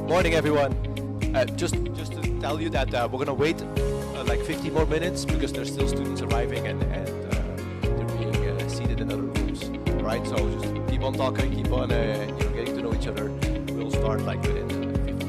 Morning, everyone. Just to tell you that we're going to wait like 50 more minutes because there's still students arriving and they're being seated in other rooms. All right, so just keep on talking, keep on getting to know each other. We'll start like within 15 minutes.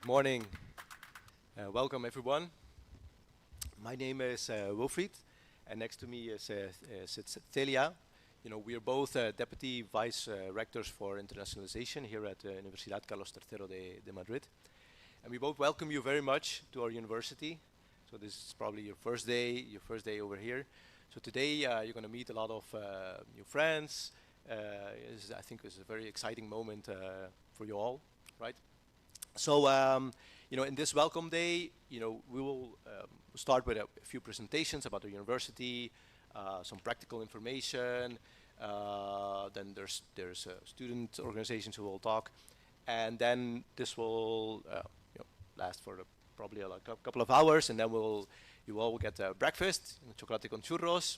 Morning. Welcome everyone. My name is Wilfried, and next to me sits Celia. You know, we are both deputy vice rectors for internationalization here at Universidad Carlos III de Madrid. And we both welcome you very much to our university. So this is probably your first day over here. So today you're going to meet a lot of new friends. I think it's a very exciting moment for you all, right? So, you know, in this welcome day, you know, we will start with a few presentations about the university, some practical information. Then there's student organizations who will talk, and then this will you know, last for probably a couple of hours, and then you all get breakfast, chocolate con churros,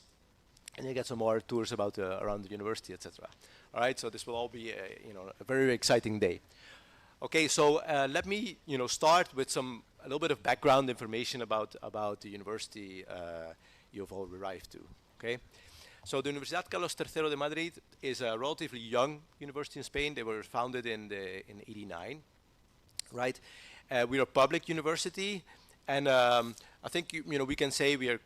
and you get some more tours about around the university, etc. All right, so this will all be you know, a very exciting day. Okay, so let me start with a little bit of background information about the university you've all arrived to. Okay, so the Universidad Carlos III de Madrid is a relatively young university in Spain. They were founded in '89, right? We're a public university, and I think we can say we are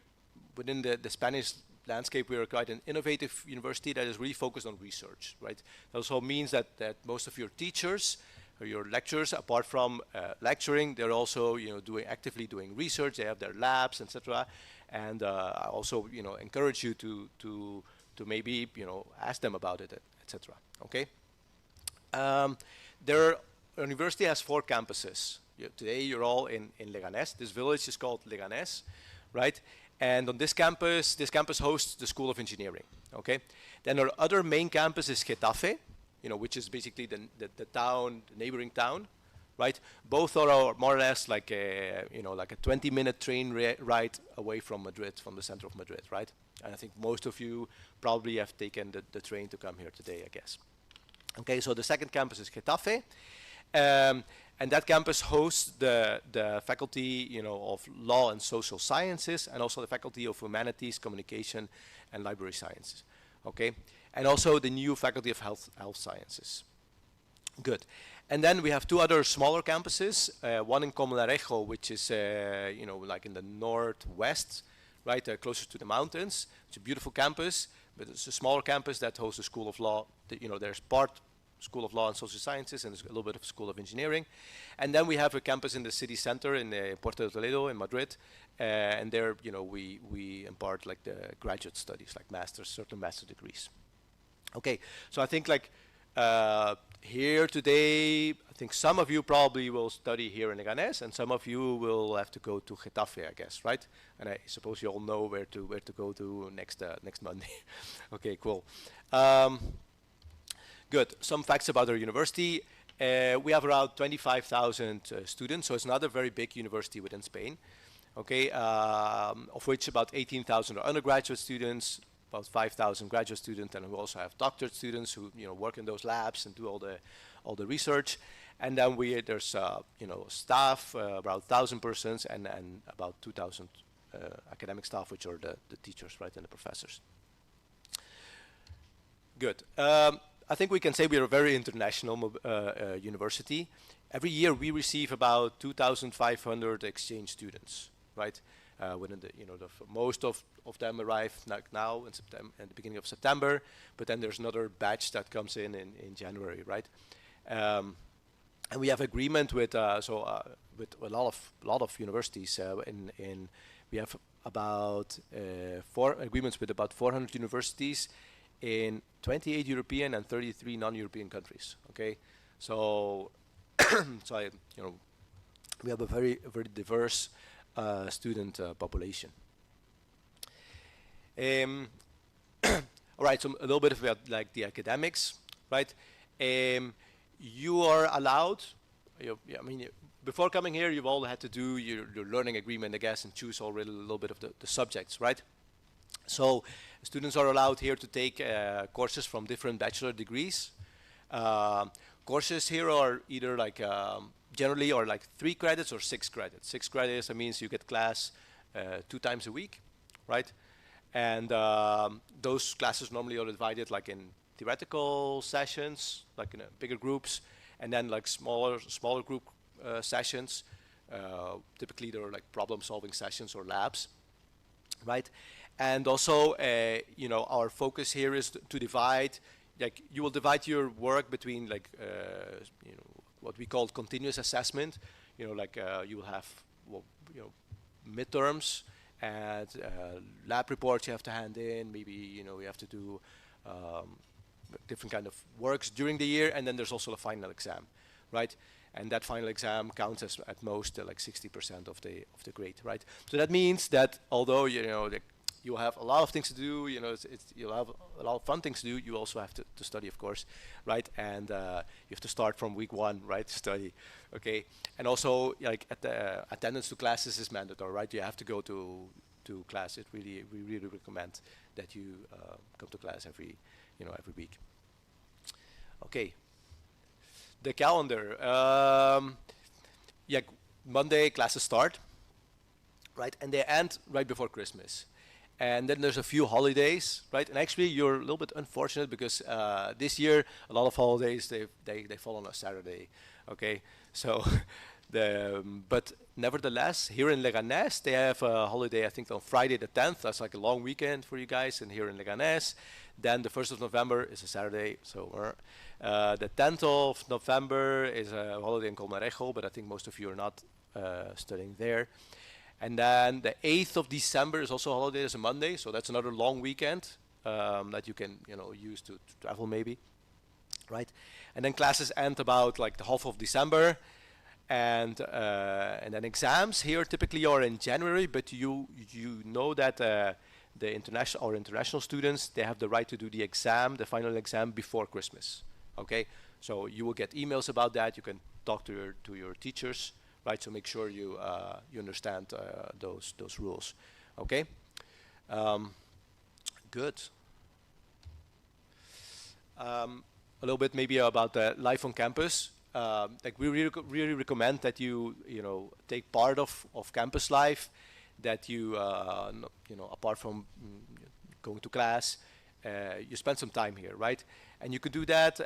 within the Spanish landscape. We are quite an innovative university that is really focused on research, right? That also means that most of your teachers, your lecturers, apart from lecturing, they're also actively doing research. They have their labs, etc. And I also encourage you to maybe ask them about it, etc. Okay. Their university has 4 campuses. Today you're all in Leganés. This village is called Leganés, right? And on this campus hosts the School of Engineering. Okay. Then our other main campus is Getafe, which is basically the town, the neighboring town, right? Both are more or less like a 20-minute train ride away from Madrid, from the center of Madrid, right? And I think most of you probably have taken the train to come here today, I guess. Okay, so the second campus is Getafe, and that campus hosts the faculty, of law and social sciences, and also the faculty of humanities, communication, and library sciences. Okay. And also the new faculty of health sciences. Good. And then we have 2 other smaller campuses, one in Comalarejo, which is like in the northwest, right, closer to the mountains. It's a beautiful campus, but it's a smaller campus that hosts a school of law. There's part School of Law and Social Sciences, and there's a little bit of School of Engineering. And then we have a campus in the city center in Puerto de Toledo in Madrid, and there we impart like the graduate studies, like certain master degrees. Okay, so I think like here today, I think some of you probably will study here in Leganés, and some of you will have to go to Getafe, I guess, right? And I suppose you all know where to go to next Monday. Okay, cool. Good. Some facts about our university. We have around 25,000 students, so it's not a very big university within Spain. Okay, of which about 18,000 are undergraduate students, about 5,000 graduate students, and we also have doctorate students who work in those labs and do all the research. And then there's staff, about 1,000 persons, and about 2,000 academic staff, which are the teachers, right, and the professors. Good. I think we can say we are a very international university. Every year we receive about 2,500 exchange students, right? Within most of them arrive like now in September, at the beginning of September, but then there's another batch that comes in January, right? And we have agreement with with a lot of universities. We have about 4 agreements with about 400 universities in 28 European and 33 non-European countries. Okay, so we have a very diverse student population. All right, so a little bit about like the academics, right? You are allowed. I mean, before coming here, you've all had to do your learning agreement, I guess, and choose already a little bit of the subjects, right? So students are allowed here to take courses from different bachelor degrees. Courses here are either like generally are like 3 credits or 6 credits. 6 credits, that means you get class 2 times a week, right? And those classes normally are divided like in theoretical sessions, like in bigger groups, and then like smaller group sessions. Typically, they're like problem-solving sessions or labs, right? And also, you know, our focus here is to divide. Like, you will divide your work between like, you know, what we call continuous assessment. You know, like you will have, well, you know, midterms and lab reports you have to hand in. Maybe, you know, you have to do different kind of works during the year, and then there's also a final exam, right? And that final exam counts as at most like 60% of the grade, right? So that means that although, you know, you have a lot of things to do, you know, you'll have a lot of fun things to do, you also have to study, of course, right? And you have to start from week 1, right, to study, okay? And also, like, attendance to classes is mandatory, right? You have to go to class. We really recommend that you come to class every week. Okay. The calendar. Yeah, Monday classes start, right? And they end right before Christmas. And then there's a few holidays, right? And actually, you're a little bit unfortunate because this year, a lot of holidays, they fall on a Saturday, okay? So, but nevertheless, here in Leganés, they have a holiday, I think, on Friday the 10th. That's like a long weekend for you guys, and here in Leganés. Then the 1st of November is a Saturday, so the 10th of November is a holiday in Colmenarejo, but I think most of you are not studying there. And then the 8th of December is also a holiday, it's a Monday, so that's another long weekend that you can, you know, use to travel maybe, right? And then classes end about like the half of December, and then exams here typically are in January, but you know that the international students, they have the right to do the exam, the final exam, before Christmas, okay? So you will get emails about that. You can talk to your teachers, right? So make sure you understand those rules, okay? Good. A little bit maybe about the life on campus. Like, we really recommend that you know, take part of campus life, that you you know, apart from going to class, you spend some time here, right? And you could do that,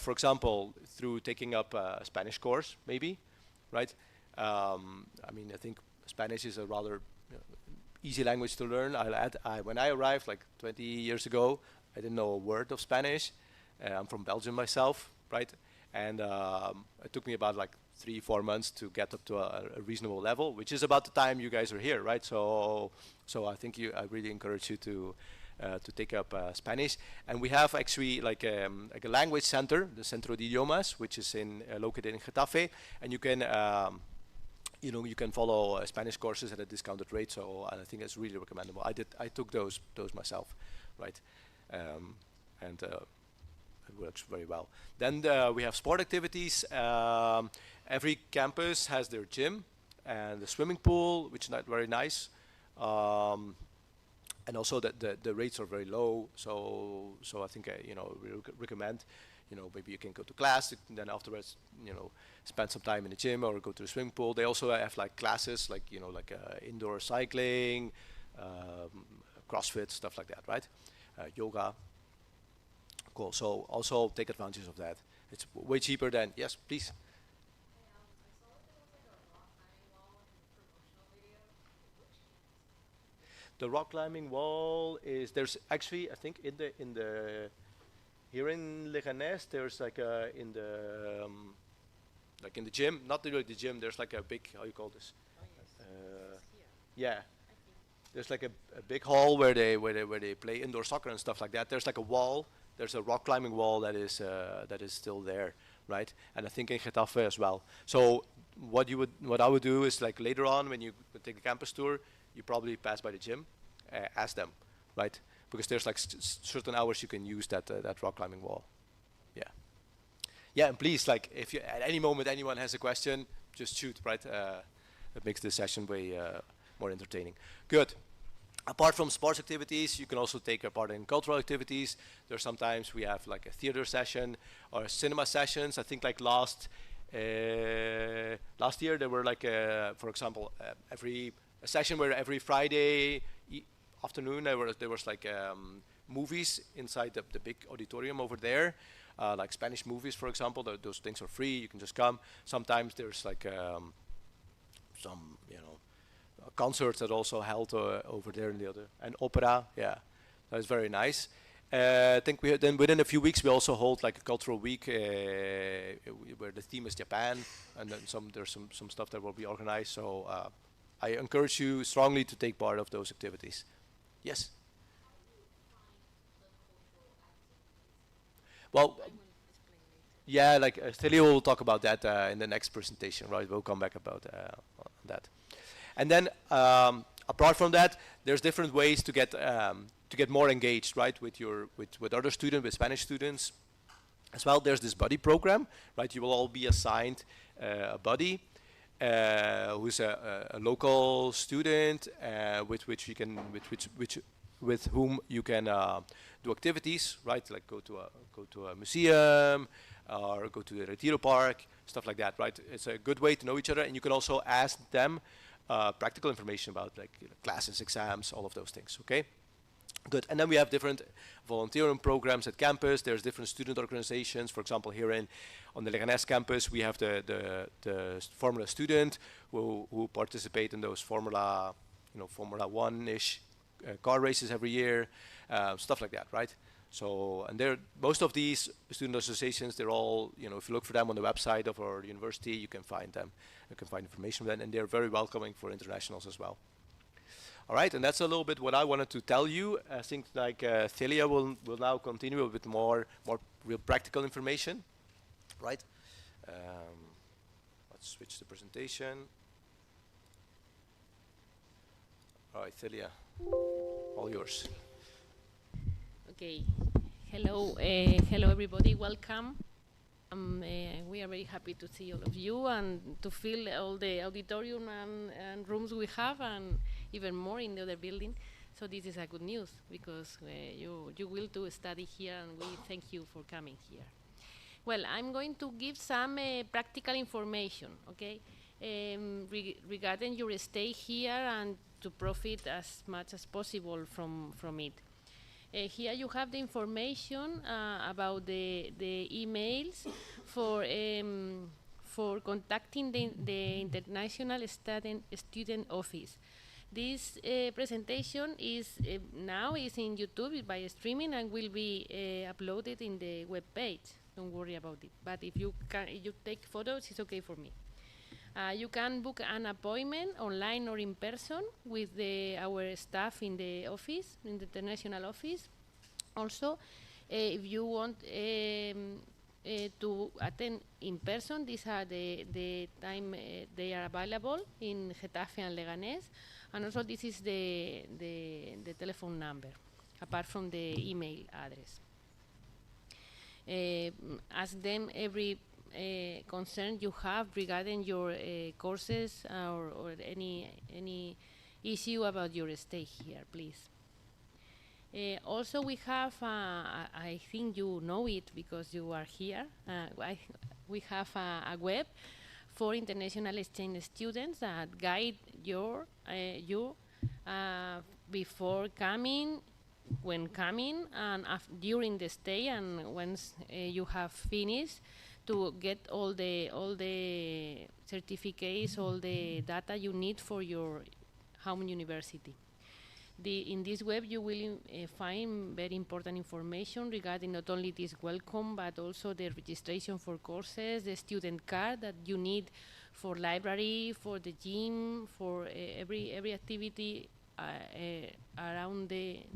for example, through taking up a Spanish course, maybe, right? I mean, I think Spanish is a rather easy language to learn. When I arrived like 20 years ago, I didn't know a word of Spanish. I'm from Belgium myself, right? And it took me about like 3-4 months to get up to a reasonable level, which is about the time you guys are here, right? So I think I really encourage you to take up Spanish. And we have actually like a language center, the Centro de Idiomas, which is located in Getafe, and you can you know, you can follow Spanish courses at a discounted rate. So I think it's really recommendable. I took those myself, right? And it works very well. Then we have sport activities. Every campus has their gym and the swimming pool, which is not very nice. And also the rates are very low. So I think you know, we recommend, you know, maybe you can go to class and then afterwards, you know, spend some time in the gym or go to the swimming pool. They also have like classes, like, you know, like indoor cycling, CrossFit, stuff like that, right? Yoga. Cool. So also take advantage of that. It's way cheaper than, yes, please. The rock climbing wall is, there's actually, I think in the here in Leganés, there's like in the gym, not really the gym, there's like a big, how you call this? Yeah. There's like a big hall where they play indoor soccer and stuff like that. There's like a wall. There's a rock climbing wall that is still there, right? And I think in Getafe as well. So what I would do is, like, later on when you take the campus tour, you probably pass by the gym, ask them, right? Because there's like certain hours you can use that rock climbing wall. Yeah. Yeah, and please, like, if you at any moment anyone has a question, just shoot, right? It makes the session way more entertaining. Good. Apart from sports activities, you can also take a part in cultural activities. There's sometimes we have like a theater session or cinema sessions. I think like last year there were like, for example, a session where every Friday afternoon there was like movies inside the big auditorium over there. like Spanish movies, for example. Those things are free. You can just come. Sometimes there's like some, concerts that also held over there in the other, and opera. Yeah, that's very nice. I think then within a few weeks we also hold like a cultural week where the theme is Japan, and then there's some stuff that will be organized. So I encourage you strongly to take part of those activities. Yes. Well, yeah, like Celia will talk about that in the next presentation, right? We'll come back about on that. And then apart from that, there's different ways to get more engaged, right, with other students, with Spanish students. As well, there's this buddy program, right? You will all be assigned a buddy who's a local student with whom you can do activities, right? Like go to a museum or go to the Retiro Park, stuff like that, right? It's a good way to know each other, and you can also ask them practical information about like classes, exams, all of those things. Okay. Good. And then we have different volunteering programs at campus. There's different student organizations. For example, here on the Leganés campus, we have the Formula student who participate in those Formula One-ish car races every year, stuff like that, right? So, and most of these student associations, they're all, if you look for them on the website of our university, you can find them. You can find information on them, and they're very welcoming for internationals as well. All right, and that's a little bit what I wanted to tell you. I think like Celia will now continue a bit more real practical information, right? Let's switch the presentation. All right, Celia, all yours. Okay, hello everybody, welcome. We are very happy to see all of you and to fill all the auditorium and rooms we have, and even more in the other building. So this is a good news, because you will to study here, and we thank you for coming here. Well, I'm going to give some practical information, okay, regarding your stay here, and to profit as much as possible from it. Here you have the information about the emails for contacting the International Student Office. This presentation is now is in YouTube by streaming, and will be uploaded in the web page. Don't worry about it. But if you take photos, it's okay for me. You can book an appointment online or in person with our staff in the office, in the international office. Also, if you want to attend in person, these are the time they are available in Getafe and Leganés. And also this is the telephone number, apart from the email address. Ask them every concern you have regarding your courses or any issue about your stay here, please. Also, we have, I think you know it because you are here, we have a web for international exchange students that guide you before coming, when coming, and during the stay, and once you have finished, to get all the certificates, all the data you need for your home university. In this web you will find very important information regarding not only this welcome, but also the registration for courses, the student card that you need for library, for the gym, for every activity around the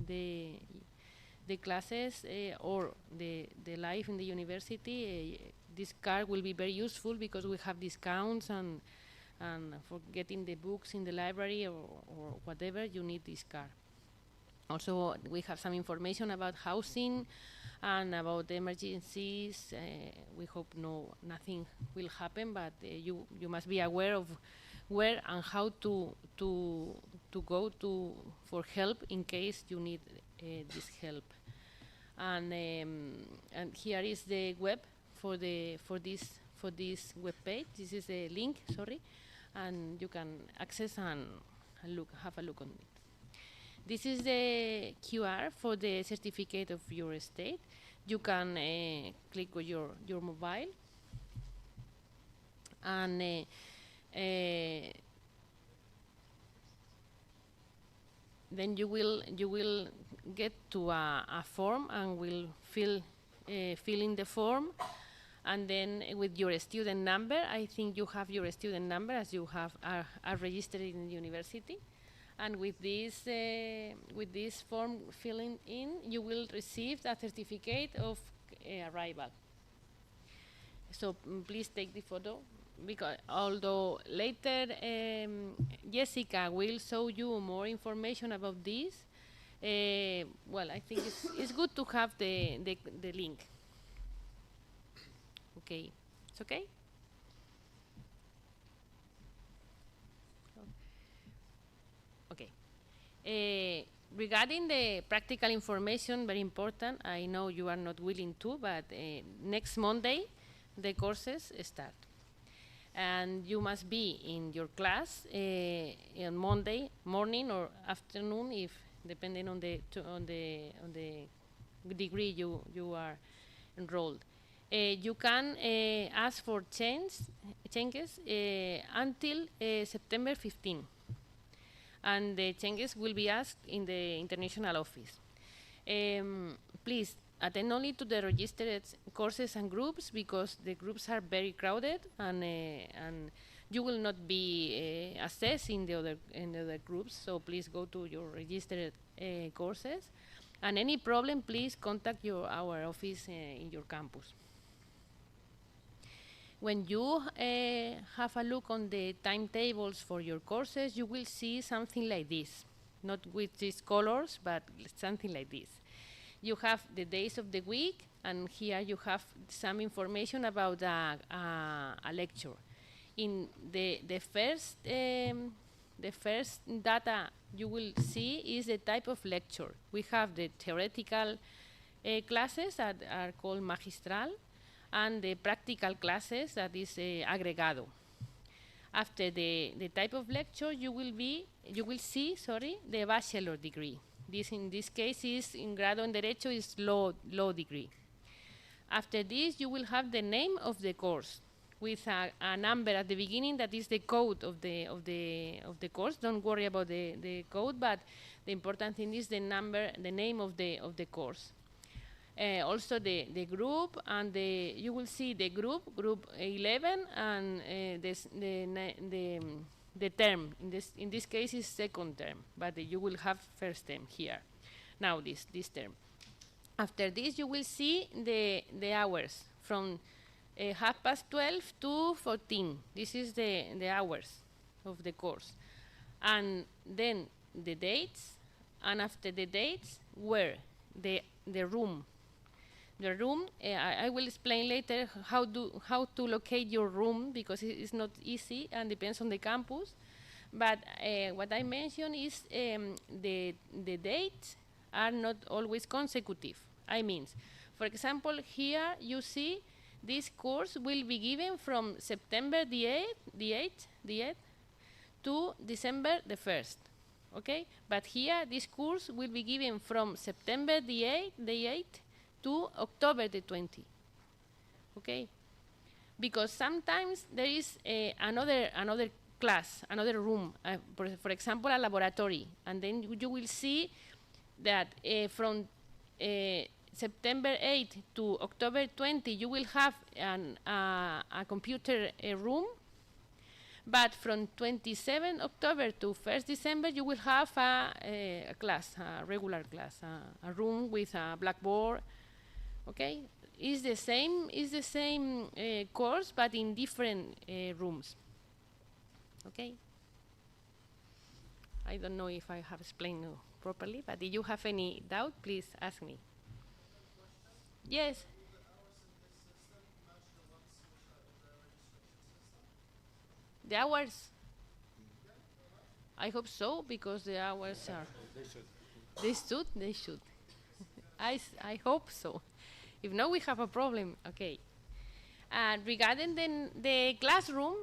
classes or the life in the university. This card will be very useful because we have discounts, and for getting the books in the library or whatever, you need this card. Also, we have some information about housing and about emergencies. We hope nothing will happen, but you must be aware of where and how to go for help in case you need this help. And here is the web for this web page. This is the link, sorry, and you can access and have a look on it. This is the QR for the certificate of your state. You can click with your mobile, and then you will get to a form and will fill in the form, and then with your student number. I think you have your student number as you are registered in the university, and with this form filling in, you will receive a certificate of arrival. So please take the photo, because although later Jessica will show you more information about this, well, I think it's good to have the link. Okay, it's okay? Okay. Regarding the practical information, very important. I know you are not willing to, but next Monday the courses start, and you must be in your class on Monday morning or afternoon, if depending on the degree you are enrolled. You can ask for changes until September 15. And the changes will be asked in the international office. Please attend only to the registered courses and groups, because the groups are very crowded, and you will not be assessed in the other groups. So please go to your registered courses, and any problem, please contact our office in your campus. When you have a look on the timetables for your courses, you will see something like this. Not with these colors, but something like this. You have the days of the week, and here you have some information about a lecture. In the first data you will see is the type of lecture. We have the theoretical classes that are called magistral, and the practical classes, that is agregado. After the type of lecture, you will see the bachelor degree. This in this case is in grado en derecho, is law degree. After this, you will have the name of the course with a number at the beginning, that is the code of the course. Don't worry about the code, but the important thing is the name of the course. Also the group, and you will see the group 11, and the term. In this case is second term, but you will have first term here. Now this term. After this, you will see the hours from 12:30 to 14. This is the hours of the course, and then the dates, and after the dates, where the room. The room, I will explain later how to locate your room, because it's not easy and depends on the campus. But what I mentioned is the dates are not always consecutive. I mean, for example, here you see this course will be given from September the 8th to December the 1st. Okay, but here this course will be given from September the 8th to October the 20th. Okay, because sometimes there is another class, another room, for example, a laboratory, and then you will see that from September 8th to October 20, you will have a computer room, but from 27 October to 1st December, you will have a class, a regular class, a room with a blackboard. Okay, it's the same course, but in different rooms. Okay, I don't know if I have explained properly, but if you have any doubt, please ask me. Yes. The hours? I hope so, because the hours are... They should. I hope so. If not, we have a problem. Okay. Regarding the classroom,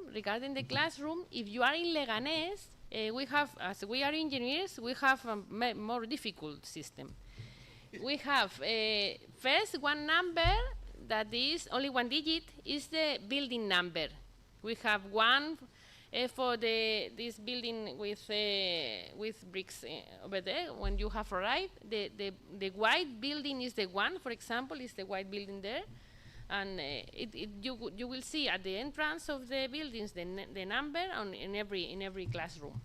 if you are in Leganés, we have, as we are engineers, we have a more difficult system. we have first one number that is only one digit is the building number. We have one for this building with bricks over there. When you have arrived, the white building is the one. For example, is the white building there, and you will see at the entrance of the buildings the number in every classroom.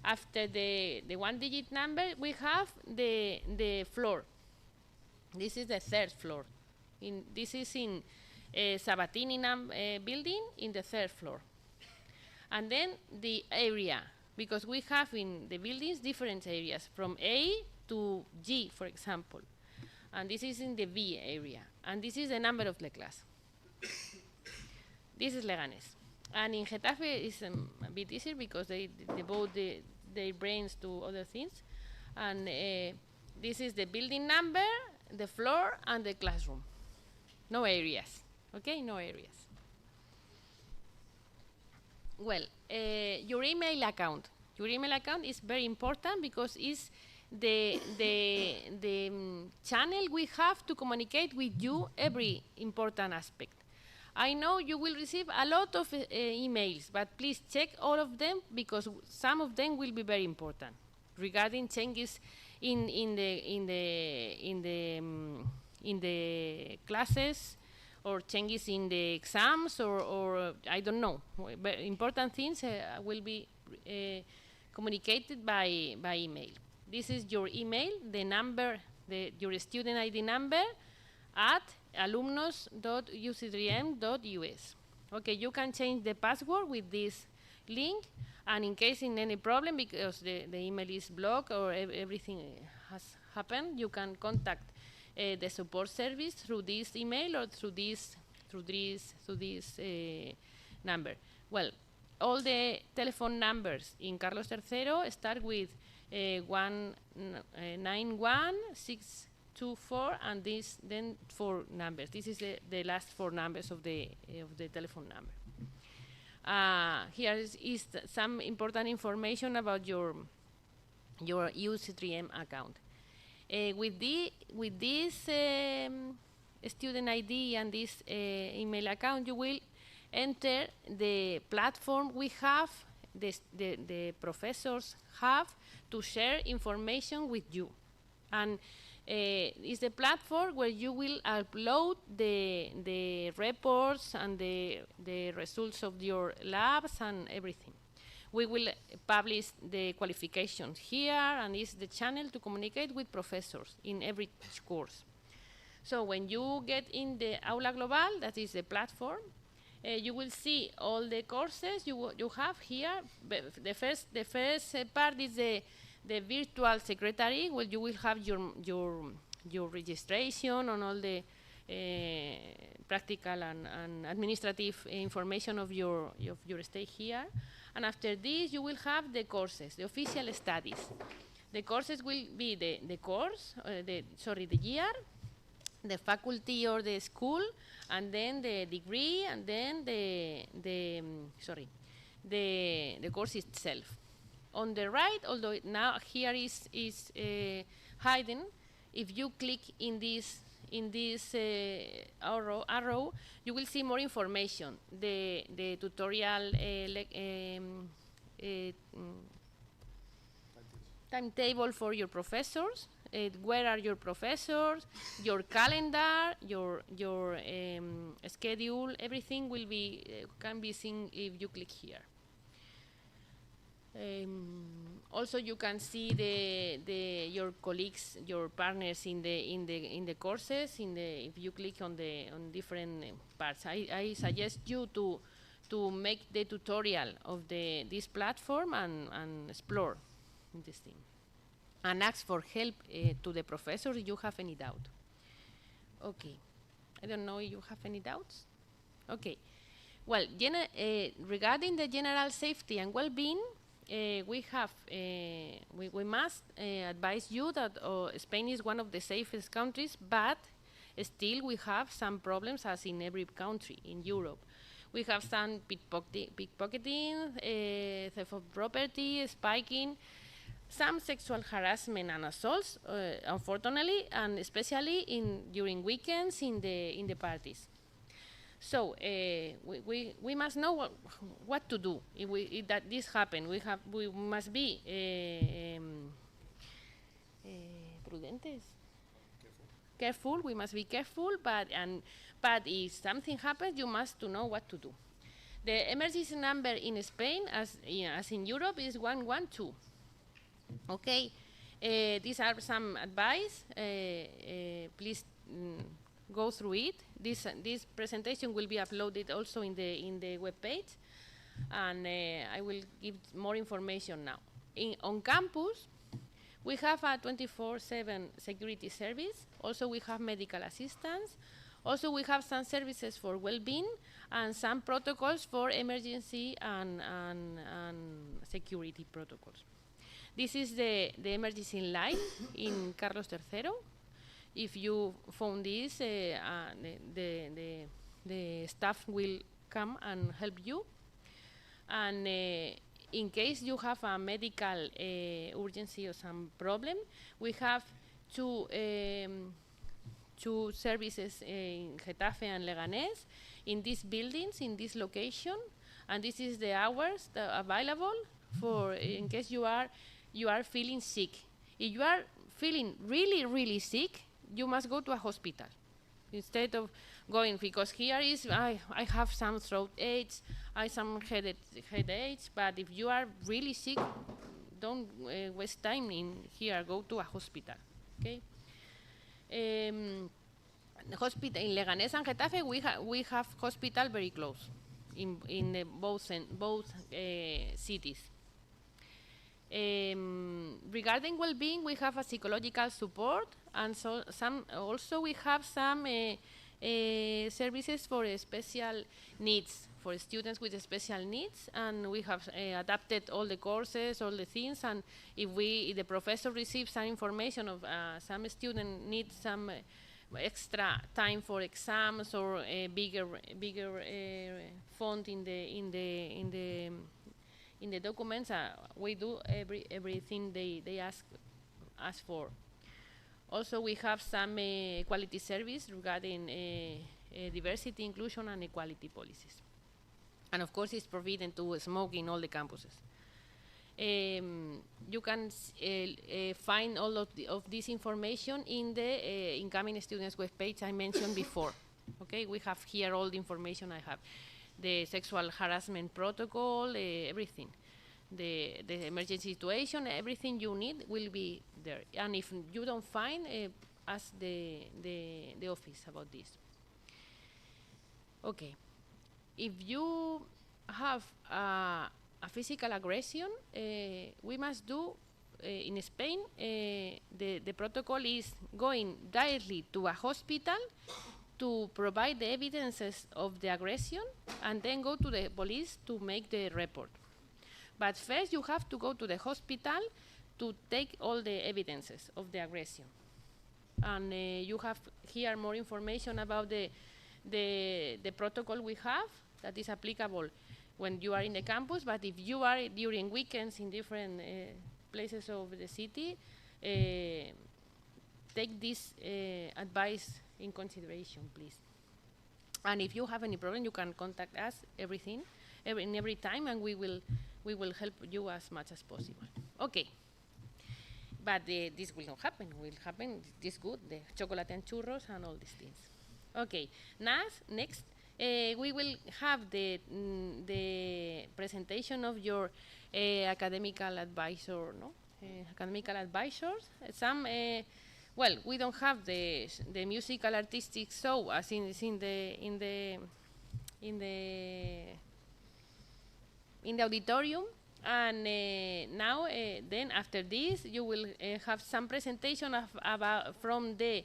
After the one-digit number, we have the floor. This is the third floor. This is in Sabatini building in the third floor. And then the area, because we have in the buildings different areas, from A to G, for example. And this is in the B area. And this is the number of the class. This is Leganés. And in Getafe it's a bit easier because they devote their brains to other things. And this is the building number, the floor, and the classroom. No areas, okay? No areas. Well, your email account. Your email account is very important because it's the channel we have to communicate with you every important aspect. I know you will receive a lot of emails, but please check all of them because some of them will be very important regarding changes in the classes, or changes in the exams, or I don't know. But important things will be communicated by email. This is your email, the number, your student ID number at alumnos.uc3m.us. Okay, you can change the password with this link, and in case in any problem, because the email is blocked or everything has happened, you can contact the support service through this email or through this number. Well, all the telephone numbers in Carlos III start with 191624, and then 4 numbers. This is the last 4 numbers of the telephone number. Here is some important information about your UC3M account. With this student ID and this email account, you will enter the platform we have, the professors have to share information with you. And it's the platform where you will upload the reports and the results of your labs and everything. We will publish the qualifications here, and it's the channel to communicate with professors in every course. So when you get in the Aula Global, that is the platform, you will see all the courses you have here. The first part is the virtual secretary, where you will have your registration and all the practical and administrative information of your stay here. And after this, you will have the courses, the official studies. The courses will be the course, the year, the faculty or the school, and then the degree, and then the course itself. On the right, although now here is hidden, if you click in this arrow, you will see more information. The tutorial timetable for your professors. Where are your professors? Your calendar, your schedule. Everything will be can be seen if you click here. Also, you can see your colleagues, your partners in the courses. If you click on different parts, I suggest you to make the tutorial of this platform and explore this thing, and ask for help to the professors if you have any doubt. Okay, I don't know if you have any doubts. Okay, well, regarding the general safety and well-being. We must advise you that Spain is one of the safest countries, but still we have some problems, as in every country in Europe. We have some pickpocketing, theft of property, spiking, some sexual harassment and assaults, unfortunately, and especially during weekends in the parties. So we must know what to do if that this happens. We must be prudentes. Careful. We must be careful, but if something happens, you must know what to do. The emergency number in Spain, as in Europe, is 112. Okay, these are some advice. Please go through it. This presentation will be uploaded also in the web page, and I will give more information now. On campus, we have a 24/7 security service. Also, we have medical assistance. Also, we have some services for well-being and some protocols for emergency and security protocols. This is the emergency line in Carlos III. If you found this, the staff will come and help you. And in case you have a medical urgency or some problem, we have two services in Getafe and Leganés in these buildings, in this location, and this is the hours available for in case you are feeling sick. If you are feeling really sick, you must go to a hospital instead of going, because here is I have some throat aches, I some headaches, but if you are really sick, don't waste time in here. Go to a hospital. Okay. The hospital in Leganés and Getafe, we have hospital very close in both cities. Regarding well-being, we have a psychological support, and also we have some services for special needs, for students with special needs, and we have adapted all the courses, all the things, and if the professor receives some information of some student needs some extra time for exams or a bigger font in the documents, we do everything they ask us for. Also, we have some quality service regarding diversity, inclusion, and equality policies. And of course, it's forbidden to smoke in all the campuses. You can find all of this information in the incoming students webpage I mentioned before. Okay, we have here all the information I have. The sexual harassment protocol, everything. The emergency situation, everything you need will be there. And if you don't find, ask the office about this. Okay. If you have a physical aggression, we must do, in Spain, the protocol is going directly to a hospital to provide the evidences of the aggression, and then go to the police to make the report. But first you have to go to the hospital to take all the evidences of the aggression. And you have here more information about the protocol we have that is applicable when you are in the campus, but if you are during weekends in different places of the city, take this advice in consideration, please. And if you have any problem, you can contact us every time, and we will help you as much as possible. Okay. But this will not happen. Will happen this good, the chocolate and churros and all these things. Okay. Next, we will have the presentation of your academical advisor, no? Academical advisors. Some. Well, we don't have the musical artistic show as in the auditorium, and now then after this you will have some presentation from the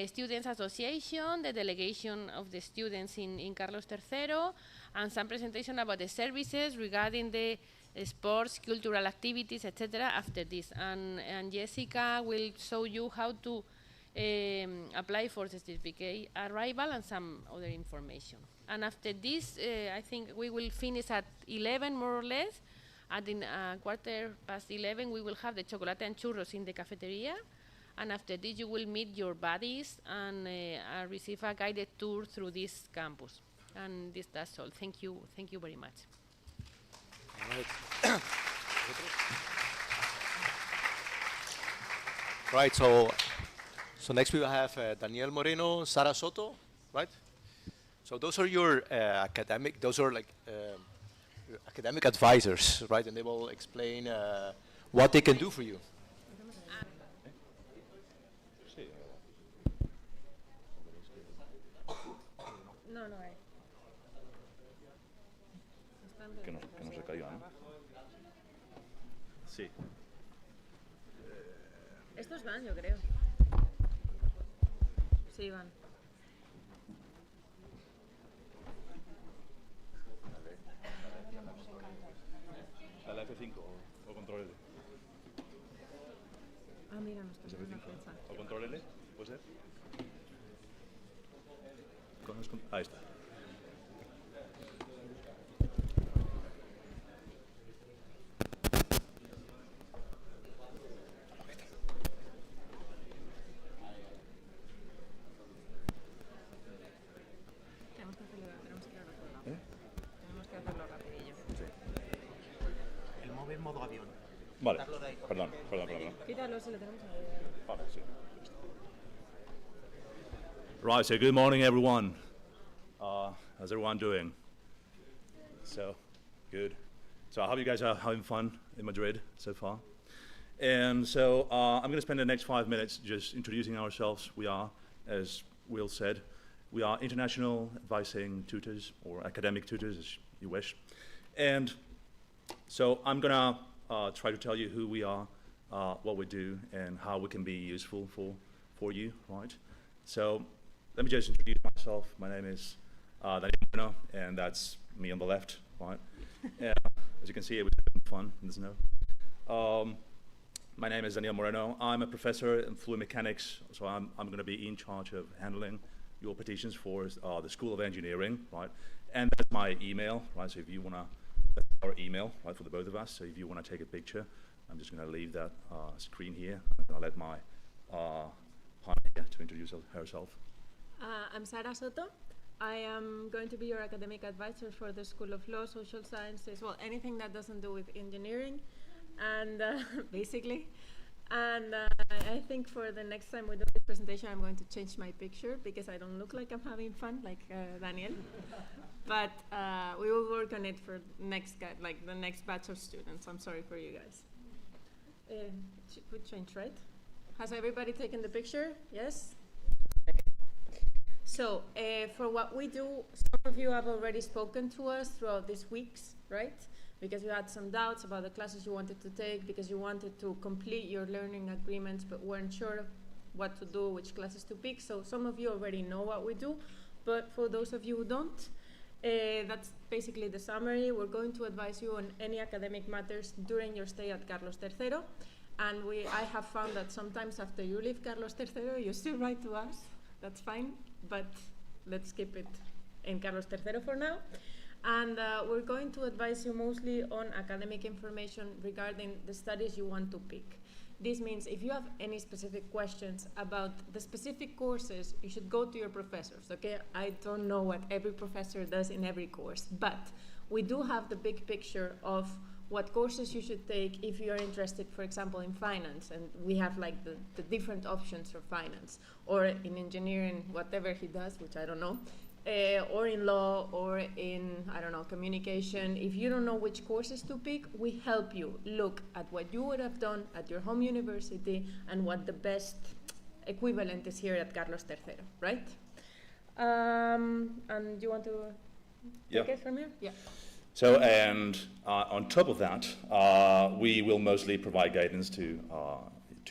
Students Association, the delegation of the students in Carlos III, and some presentation about the services regarding the sports, cultural activities, etc. after this. And Jessica will show you how to apply for the certificate arrival and some other information. And after this, I think we will finish at 11 more or less, And in 11:15, we will have the chocolate and churros in the cafeteria. And after this, you will meet your buddies and receive a guided tour through this campus. And that's all. Thank you very much. All right. Right, so next we will have Daniel Moreno, Sara Soto, right? So those are your academic advisors, right? And they will explain what they can do for you. Que no se caiga, ¿no? Sí. Estos van, yo creo. Sí, van. La F5 o control L. Ah, mira, no está en la fecha. ¿O control L? ¿Puede ser? Ahí está. Vale, perdón. Quítalo si lo tenemos ahí. Vale, sí. Right, so good morning, everyone. How's everyone doing? So, good. So I hope you guys are having fun in Madrid so far. And so I'm going to spend the next 5 minutes just introducing ourselves. We are, as Will said, we are international advising tutors, or academic tutors, as you wish. And so I'm going to try to tell you who we are, what we do, and how we can be useful for you, right? So let me just introduce myself. My name is Daniel Moreno, and that's me on the left, right? As you can see, it was fun in the snow. My name is Daniel Moreno. I'm a professor in fluid mechanics, so I'm going to be in charge of handling your petitions for the School of Engineering, right? And that's my email, right? So if you want to, that's our email, right, for the both of us. So if you want to take a picture, I'm just going to leave that screen here. I'll let my partner here to introduce herself. I'm Sara Soto. I am going to be your academic advisor for the School of Law, Social Sciences, well, anything that doesn't do with engineering, and basically. And I think for the next time we do this presentation, I'm going to change my picture because I don't look like I'm having fun like Daniel. But we will work on it for next the next batch of students. I'm sorry for you guys. We change, right? Has everybody taken the picture? Yes? So for what we do, some of you have already spoken to us throughout these weeks, right? Because you had some doubts about the classes you wanted to take, because you wanted to complete your learning agreements but weren't sure of what to do, which classes to pick. So some of you already know what we do, but for those of you who don't, that's basically the summary. We're going to advise you on any academic matters during your stay at Carlos III. And I have found that sometimes after you leave Carlos III, you still write to us. That's fine, but let's keep it in Carlos III for now. And we're going to advise you mostly on academic information regarding the studies you want to pick. This means if you have any specific questions about the specific courses, you should go to your professors, okay? I don't know what every professor does in every course, but we do have the big picture of what courses you should take if you're interested, for example, in finance, and we have like the different options for finance, or in engineering, whatever he does, which I don't know, or in law, or in, I don't know, communication. If you don't know which courses to pick, we help you look at what you would have done at your home university and what the best equivalent is here at Carlos III, right? And you want to take it from here? Yeah. So, and on top of that, we will mostly provide guidance to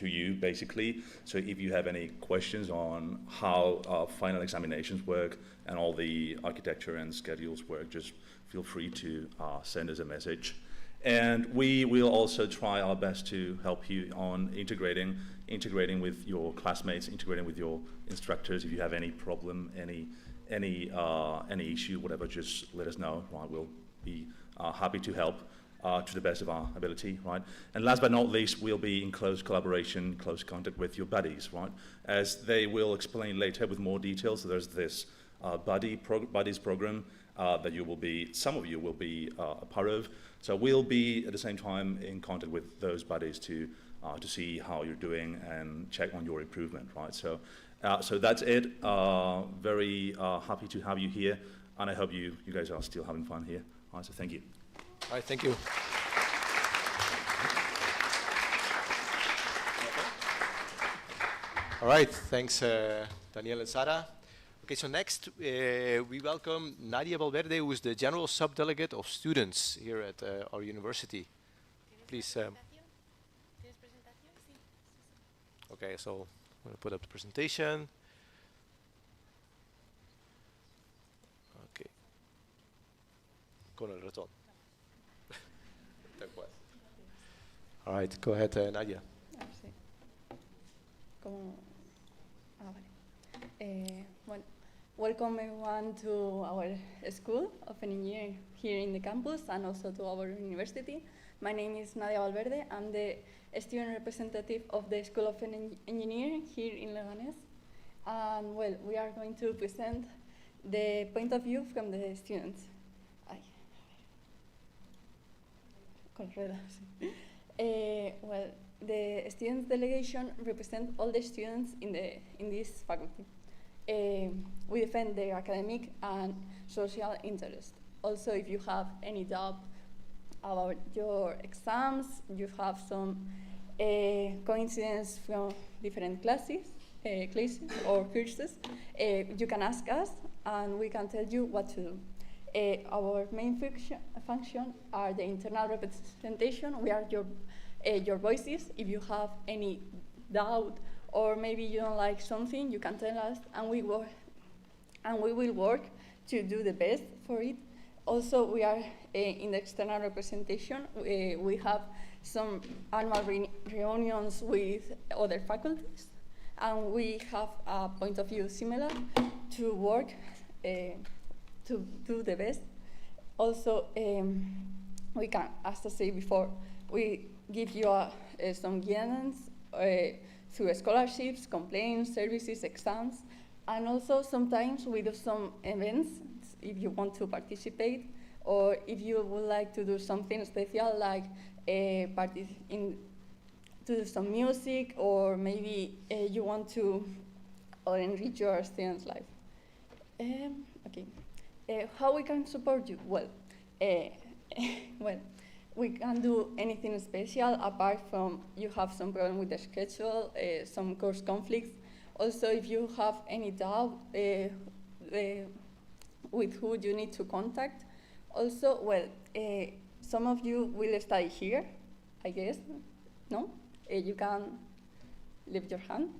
you, basically. So if you have any questions on how final examinations work and all the architecture and schedules work, just feel free to send us a message. And we will also try our best to help you on integrating with your classmates, integrating with your instructors. If you have any problem, any issue, whatever, just let us know. Right? We'll be happy to help. to the best of our ability, right? And last but not least, we'll be in close collaboration, close contact with your buddies, right? As they will explain later with more details. So there's this buddies program that some of you will be a part of. So we'll be at the same time in contact with those buddies to see how you're doing and check on your improvement, right? So that's it. Very happy to have you here, and I hope you guys are still having fun here. All right, so thank you. All right, thank you. All right, thanks, Daniel and Sara. Okay, so next we welcome Nadia Valverde, who is the General Subdelegate of Students here at our university. Please. Okay, so I'm going to put up the presentation. Okay. Con el ratón. All right, go ahead, Nadia. Well, welcome everyone to our School of Engineering here in the campus and also to our university. My name is Nadia Valverde. I'm the student representative of the School of Engineering here in Leganés. And well, we are going to present the point of view from the students. Well, the students delegation represent all the students in this faculty. We defend their academic and social interest. Also, if you have any doubt about your exams, you have some coincidence from different classes or courses, you can ask us and we can tell you what to do. Our main function are the internal representation. We are your voices. If you have any doubt or maybe you don't like something, you can tell us, and we will work to do the best for it. Also, we are in the external representation. We have some annual reunions with other faculties, and we have a point of view similar to work to do the best. Also, we can, as I said before, we give you some guidance through scholarships, complaints, services, exams, and also sometimes we do some events if you want to participate, or if you would like to do something special like to do some music, or maybe you want to enrich your students' life. Okay. How we can support you? Well, well, we can't do anything special apart from you have some problem with the schedule, some course conflicts. Also, if you have any doubt with who you need to contact. Also, well, some of you will study here, I guess, no? You can lift your hand,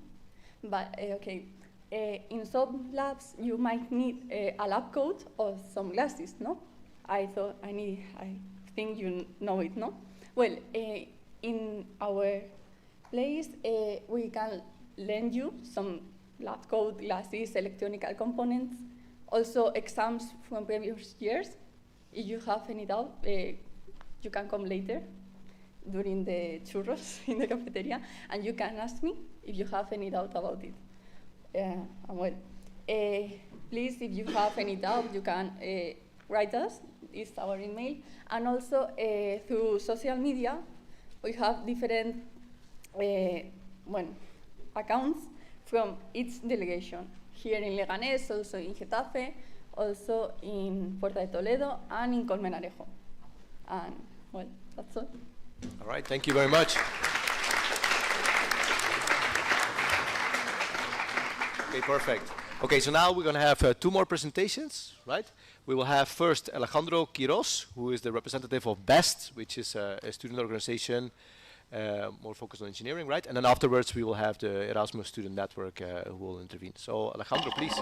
but okay. In some labs, you might need a lab coat or some glasses, no? I think you know it, no? Well, in our place, we can lend you some lab coat, glasses, electronic components, also exams from previous years. If you have any doubt, you can come later during the churros in the cafeteria, and you can ask me if you have any doubt about it. Well, please, if you have any doubt, you can write us. It's our email. And also, through social media, we have different accounts from each delegation. Here in Leganés, also in Getafe, also in Puerta de Toledo, and in Colmenarejo. And, well, that's all. All right, thank you very much. Okay, perfect. Okay, so now we're going to have 2 more presentations, right? We will have first Alejandro Quiros, who is the representative of BEST, which is a student organization more focused on engineering, right? And then afterwards we will have the Erasmus Student Network who will intervene. So Alejandro, please.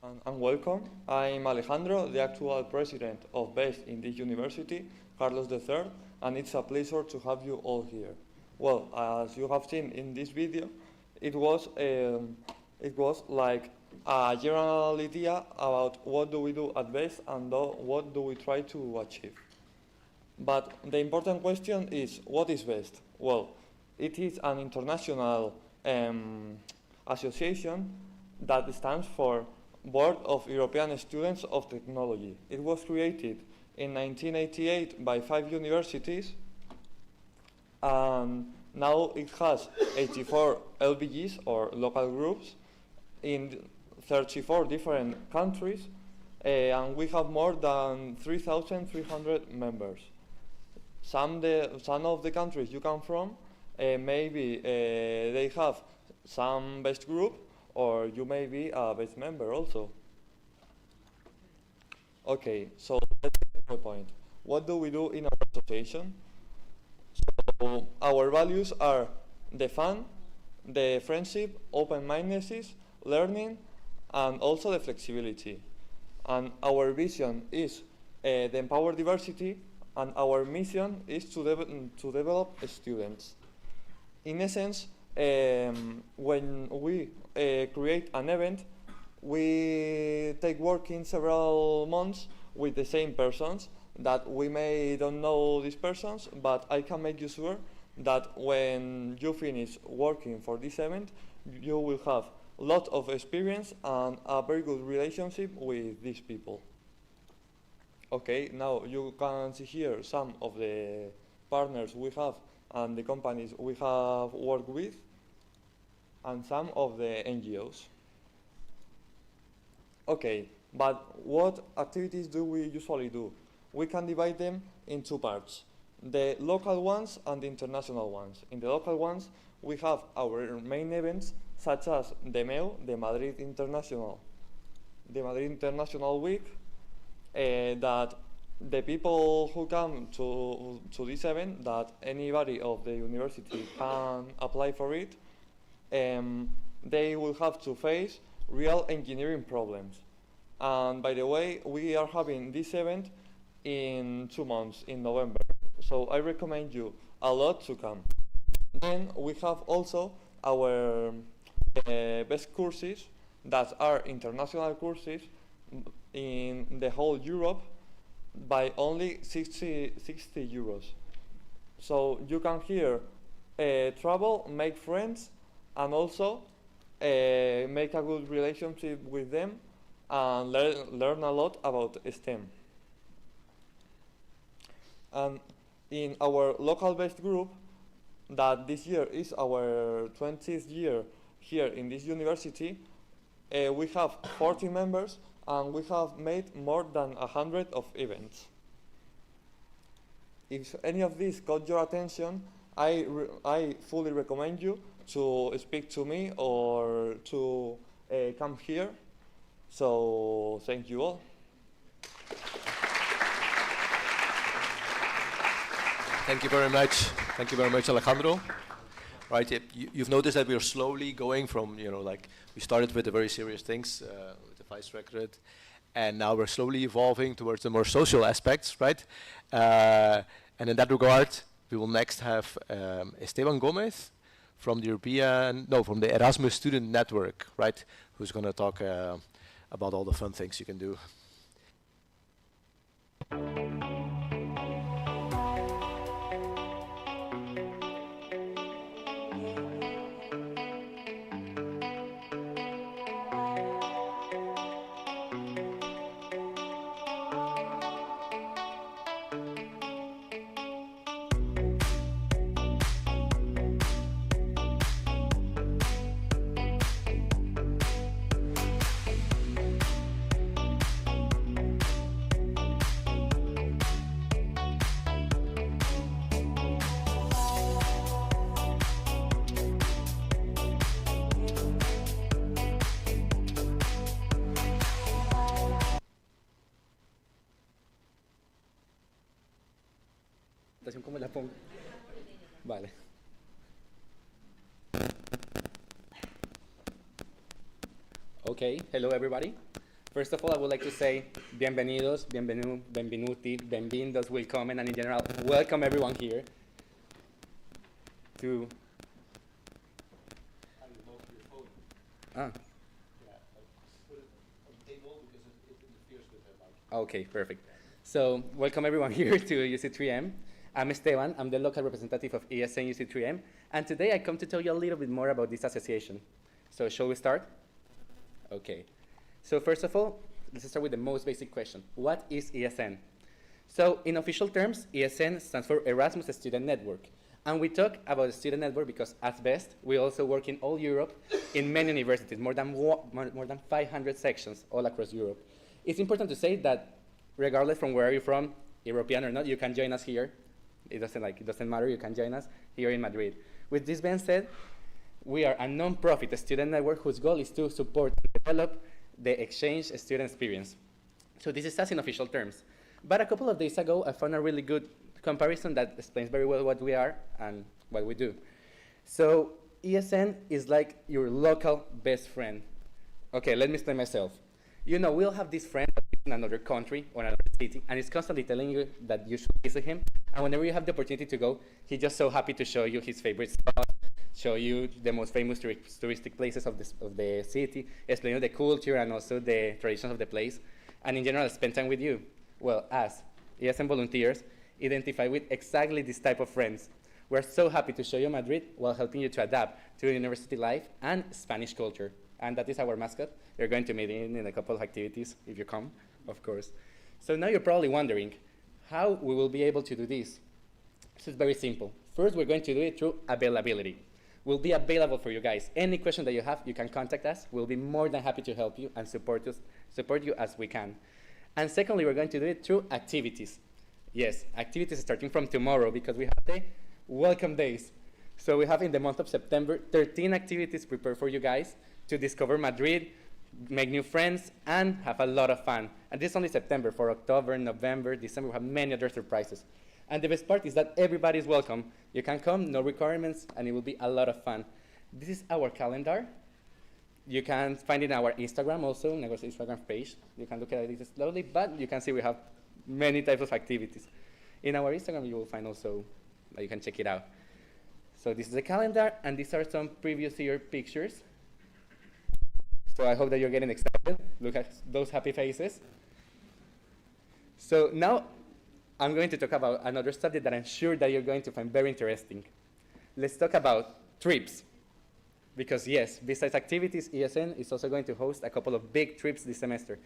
And welcome. I'm Alejandro, the actual president of based in this university, Carlos III, and it's a pleasure to have you all here. Well, as you have seen in this video, it was like a general idea about what do we do at BASE and what do we try to achieve. But the important question is, what is BASE? Well, it is an international association that stands for Board of European Students of Technology. It was created in 1988 by 5 universities, and now it has 84 LBGs or local groups in 34 different countries, and we have more than 3,300 members. Some of the countries you come from, maybe they have some best group, or you may be a best member also. Okay, so let's get to the point. What do we do in our association? So our values are the fun, the friendship, open-mindedness, learning, and also the flexibility. And our vision is the empower diversity, and our mission is to develop students. In essence, when we create an event, we take work in several months with the same persons that we may don't know these persons, but I can make you sure that when you finish working for this event, you will have a lot of experience and a very good relationship with these people. Okay, now you can see here some of the partners we have and the companies we have worked with, and some of the NGOs. Okay, but what activities do we usually do? We can divide them in two parts, the local ones and the international ones. In the local ones, we have our main events, such as the MEU, the Madrid International Week, that the people who come to this event, that anybody of the university can apply for it, they will have to face real engineering problems. And by the way, we are having this event in 2 months, in November. So I recommend you a lot to come. Then we have also our best courses that are international courses in the whole Europe by only 60 euros. So you can here travel, make friends, and also make a good relationship with them and learn a lot about STEM. And in our local-based group, that this year is our 20th year here in this university, we have 40 members and we have made more than 100 of events. If any of these caught your attention, I fully recommend you to speak to me or to come here. So thank you all. Thank you very much. Thank you very much, Alejandro. Right, you've noticed that we are slowly going from, like we started with the very serious things, with the vice rectorate, and now we're slowly evolving towards the more social aspects, right? And in that regard, we will next have Esteban Gomez from the from the Erasmus Student Network, right? Who's going to talk about all the fun things you can do. ¿Cómo la pongo? Vale. Okay, hello everybody. first of all, I would like to say bienvenidos, benvenuti, benvindos, willkommen, and in general, welcome everyone here to... Okay, perfect. So, welcome everyone here to UC3M. I'm Esteban, I'm the local representative of ESN UC3M, and today I come to tell you a little bit more about this association. So, shall we start? Okay. So, first of all, let's start with the most basic question. What is ESN? So, in official terms, ESN stands for Erasmus Student Network. And we talk about the student network because, at best, we also work in all Europe in many universities, more than 500 sections all across Europe. It's important to say that regardless from where you're from, European or not, you can join us here. It doesn't matter, you can join us here in Madrid. With this being said, we are a non-profit student network whose goal is to support and develop the exchange student experience. So this is us in official terms. But a couple of days ago, I found a really good comparison that explains very well what we are and what we do. So ESN is like your local best friend. Okay, let me explain myself. You know, we'll have this friend in another country or another city, and he's constantly telling you that you should visit him. And whenever you have the opportunity to go, he's just so happy to show you his favorite spots, show you the most famous touristic places of the city, explain you the culture and also the traditions of the place, and in general, spend time with you. Well, as ESN volunteers, identify with exactly this type of friends. We're so happy to show you Madrid while helping you to adapt to university life and Spanish culture. And that is our mascot. You're going to meet in a couple of activities if you come, of course. So now you're probably wondering how we will be able to do this. So it's very simple. First, we're going to do it through availability. We'll be available for you guys. Any question that you have, you can contact us. We'll be more than happy to help you and support you as we can. And secondly, we're going to do it through activities. Yes, activities starting from tomorrow because we have the welcome days. So we have in the month of September 13 activities prepared for you guys to discover Madrid, make new friends, and have a lot of fun. And this is only September. For October, November, December, we have many other surprises. And the best part is that everybody is welcome. You can come, no requirements, and it will be a lot of fun. This is our calendar. You can find it in our Instagram also, in our Instagram page. You can look at it slowly, but you can see we have many types of activities. In our Instagram, you will find also, you can check it out. So this is the calendar, and these are some previous year pictures. So I hope that you're getting excited. Look at those happy faces. So now I'm going to talk about another subject that I'm sure that you're going to find very interesting. Let's talk about trips. Because yes, besides activities, ESN is also going to host a couple of big trips this semester.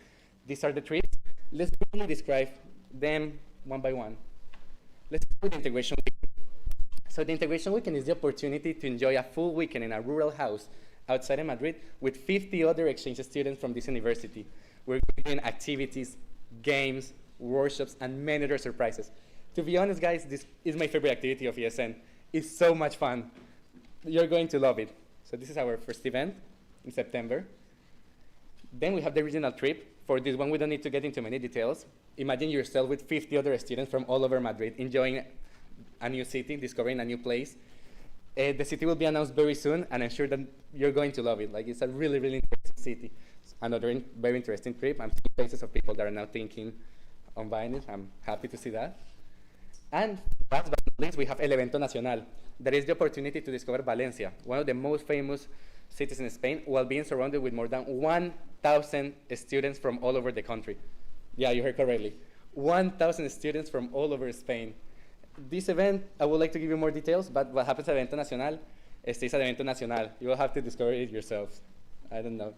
These are the trips. Let's briefly describe them one by one. Let's start with the integration weekend. So the integration weekend is the opportunity to enjoy a full weekend in a rural house outside of Madrid with 50 other exchange students from this university. We're doing activities, games, workshops, and many other surprises. To be honest, guys, this is my favorite activity of ESN. It's so much fun. You're going to love it. So this is our first event in September. Then we have the regional trip. For this one, we don't need to get into many details. Imagine yourself with 50 other students from all over Madrid enjoying a new city, discovering a new place. The city will be announced very soon, and I'm sure that you're going to love it. Like, it's a really, really interesting city. It's another very interesting trip. I'm seeing faces of people that are now thinking on buying it. I'm happy to see that. And last but not least, we have El Evento Nacional. That is the opportunity to discover Valencia, one of the most famous cities in Spain, while being surrounded with more than 1,000 students from all over the country. Yeah, you heard correctly. 1,000 students from all over Spain. This event, I would like to give you more details, but what happens at Evento Nacional stays at Evento Nacional. You will have to discover it yourselves. I don't know.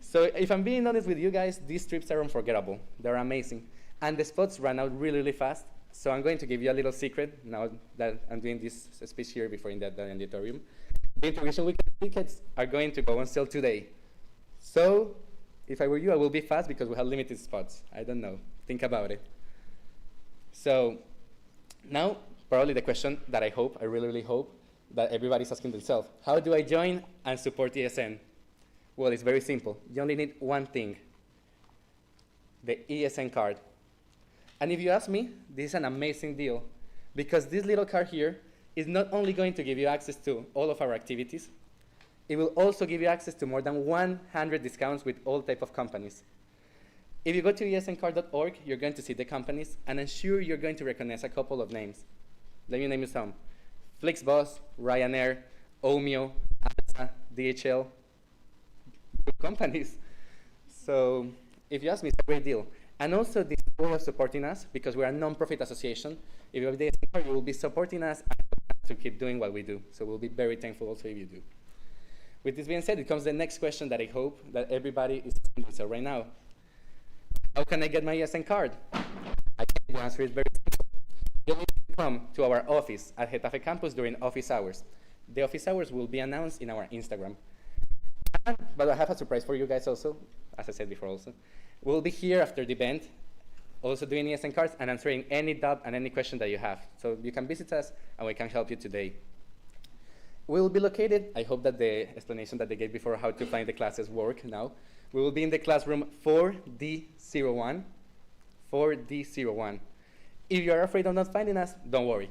So if I'm being honest with you guys, these trips are unforgettable. They're amazing. And the spots run out really, really fast. So I'm going to give you a little secret now that I'm doing this speech here before in the auditorium. The integration weekend tickets are going to go on sale today. So if I were you, I will be fast because we have limited spots. I don't know. Think about it. So now, probably the question that I really, really hope that everybody's asking themselves, how do I join and support ESN? Well, it's very simple. You only need one thing, the ESN card. And if you ask me, this is an amazing deal because this little card here is not only going to give you access to all of our activities, it will also give you access to more than 100 discounts with all type of companies. If you go to esncard.org, you're going to see the companies, and I'm sure you're going to recognize a couple of names. Let me name you some. Flixbus, Ryanair, Omeo, ASA, DHL, good companies. So if you ask me, it's a great deal. And also, this way of supporting us, because we're a non-profit association, if you have the SNR, you will be supporting us to keep doing what we do. So we'll be very thankful also if you do. With this being said, it comes the next question that I hope that everybody is thinking. So right now, how can I get my ESN card? I can answer it very simple. You need to come to our office at Getafe campus during office hours. The office hours will be announced in our Instagram. But I have a surprise for you guys also, as I said before also. We'll be here after the event, also doing ESN cards and answering any doubt and any question that you have. So you can visit us and we can help you today. We will be located, I hope that the explanation that they gave before how to find the classes work now. We will be in the classroom 4D01. 4D01. If you're afraid of not finding us, don't worry.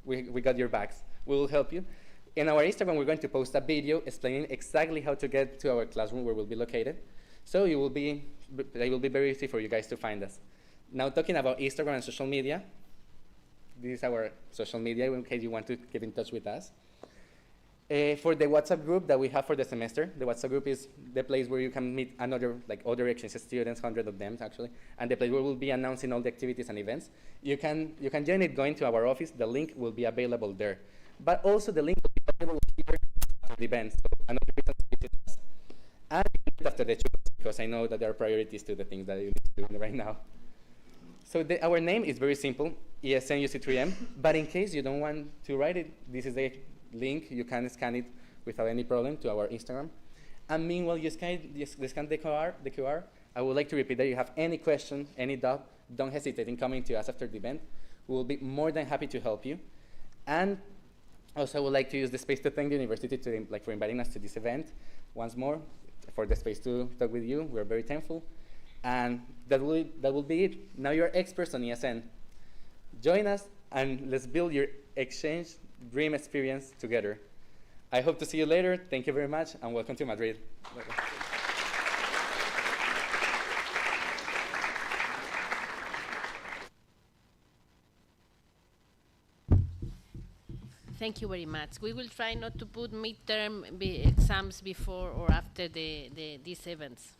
We got your backs. We will help you. In our Instagram, we're going to post a video explaining exactly how to get to our classroom where we'll be located. So it will be very easy for you guys to find us. Now, talking about Instagram and social media, this is our social media in case you want to get in touch with us. For the WhatsApp group that we have for the semester, the WhatsApp group is the place where you can meet other exchange students, 100 of them actually, and the place where we'll be announcing all the activities and events. You can join it going to our office. The link will be available there. But also the link will be available here after the event, so another reason to visit us. And after the tour, because I know that there are priorities to the things that you need to do right now. So our name is very simple, ESN UC3M, but in case you don't want to write it, this is the link. You can scan it without any problem to our Instagram. And meanwhile, you scan the QR. I would like to repeat that you have any question, any doubt, don't hesitate in coming to us after the event. We will be more than happy to help you. And also, I would like to use the space to thank the university for inviting us to this event once more, for the space to talk with you. We're very thankful. And that will be it. Now you're experts on ESN. Join us and let's build your exchange dream experience together. I hope to see you later. Thank you very much, and welcome to Madrid. Thank you very much. We will try not to put midterm exams before or after these events.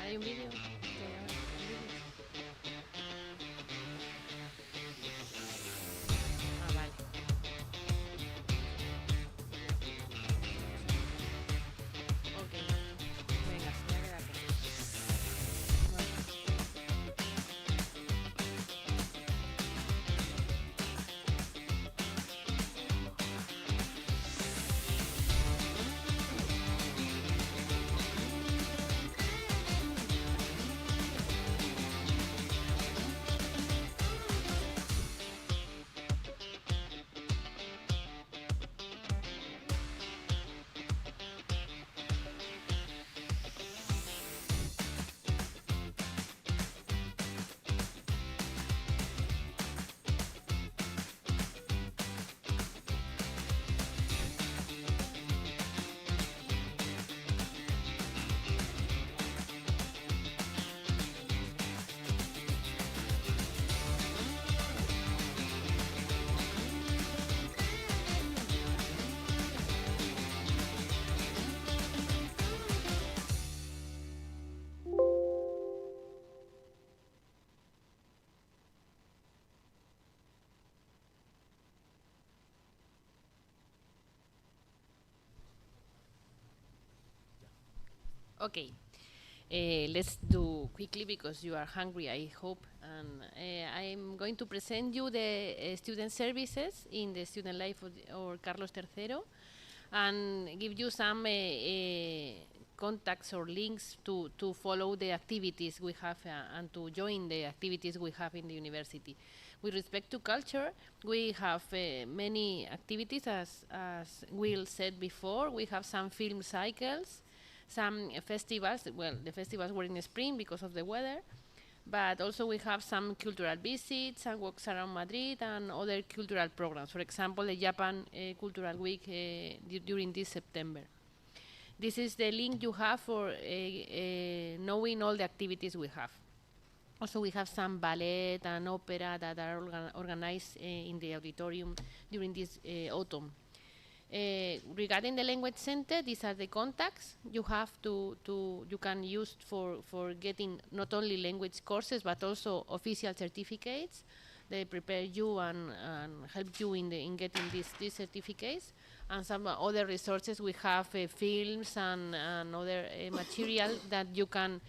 ¿Hay un vídeo? Ah, vale. Ok. Venga, ya queda aquí. Okay, let's do quickly because you are hungry, I hope. And I'm going to present you the student services in the student life of Carlos III and give you some contacts or links to follow the activities we have and to join the activities we have in the university. With respect to culture, we have many activities, as Will said before. We have some film cycles, some festivals. Well, the festivals were in the spring because of the weather. But also we have some cultural visits and walks around Madrid and other cultural programs. For example, the Japan Cultural Week during this September. This is the link you have for knowing all the activities we have. Also, we have some ballet and opera that are organized in the auditorium during this autumn. Regarding the language center, these are the contacts you have you can use for getting not only language courses but also official certificates. They prepare you and help you in getting these certificates. And some other resources we have films and other material that you can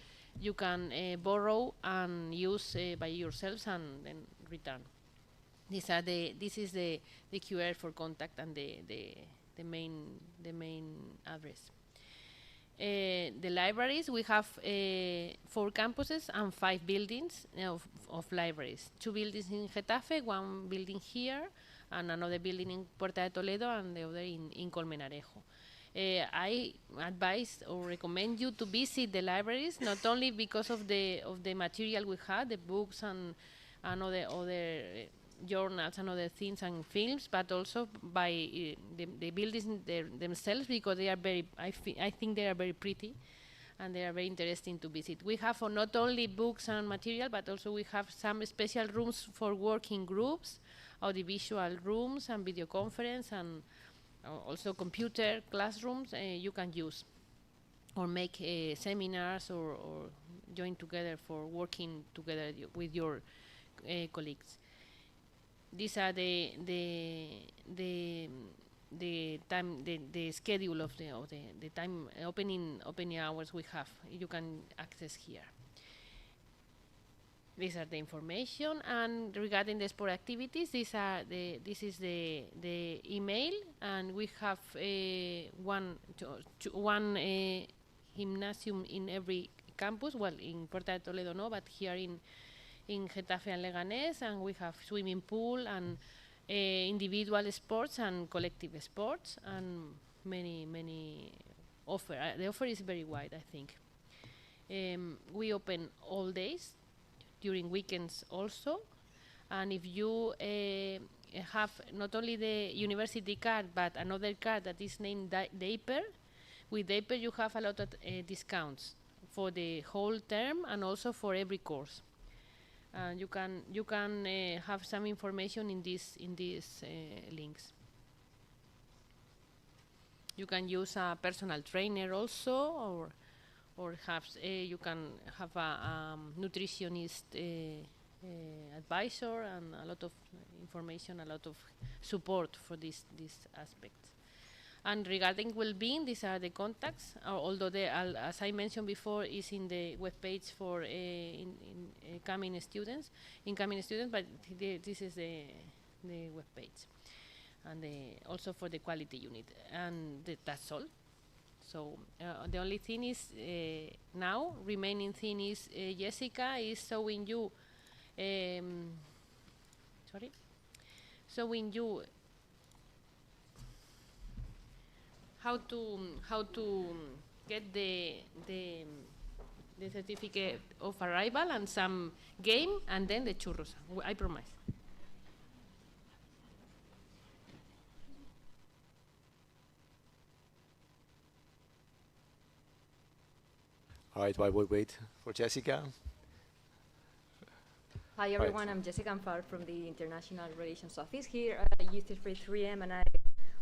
borrow and use by yourselves and then return. This is the QR for contact and the main address. The libraries, we have 4 campuses and 5 buildings of libraries. 2 buildings in Getafe, 1 building here, and another building in Puerta de Toledo, and the other in Colmenarejo. I advise or recommend you to visit the libraries, not only because of the material we have, the books and other journals and other things and films, but also by the buildings themselves, because they are I think they are very pretty and they are very interesting to visit. We have not only books and material, but also we have some special rooms for working groups, audiovisual rooms and video conference, and also computer classrooms you can use or make seminars or join together for working together with your colleagues. These are the schedule of the time opening hours we have. You can access here. These are the information, and regarding the sport activities, this is the email, and we have one gymnasium in every campus. Well, in Puerta de Toledo no, but here in Getafe and Leganés, and we have swimming pool and individual sports and collective sports, and many offer. The offer is very wide, I think. We open all days, during weekends also, and if you have not only the university card but another card that is named DAPER, with DAPER you have a lot of discounts for the whole term and also for every course. You can have some information in these links. You can use a personal trainer also, or have you can have a nutritionist advisor, and a lot of information, a lot of support for these aspects. And regarding well-being, these are the contacts. Although as I mentioned before, is in the web page for incoming students, but this is the web page, and also for the quality unit, and that's all. So the only thing is now remaining thing is Jessica is showing you how to get the certificate of arrival and some game, and then the churros. I promise. All right, while we wait for Jessica. Hi everyone, I'm Jessica Amfar from the International Relations Office here at UC3M, and I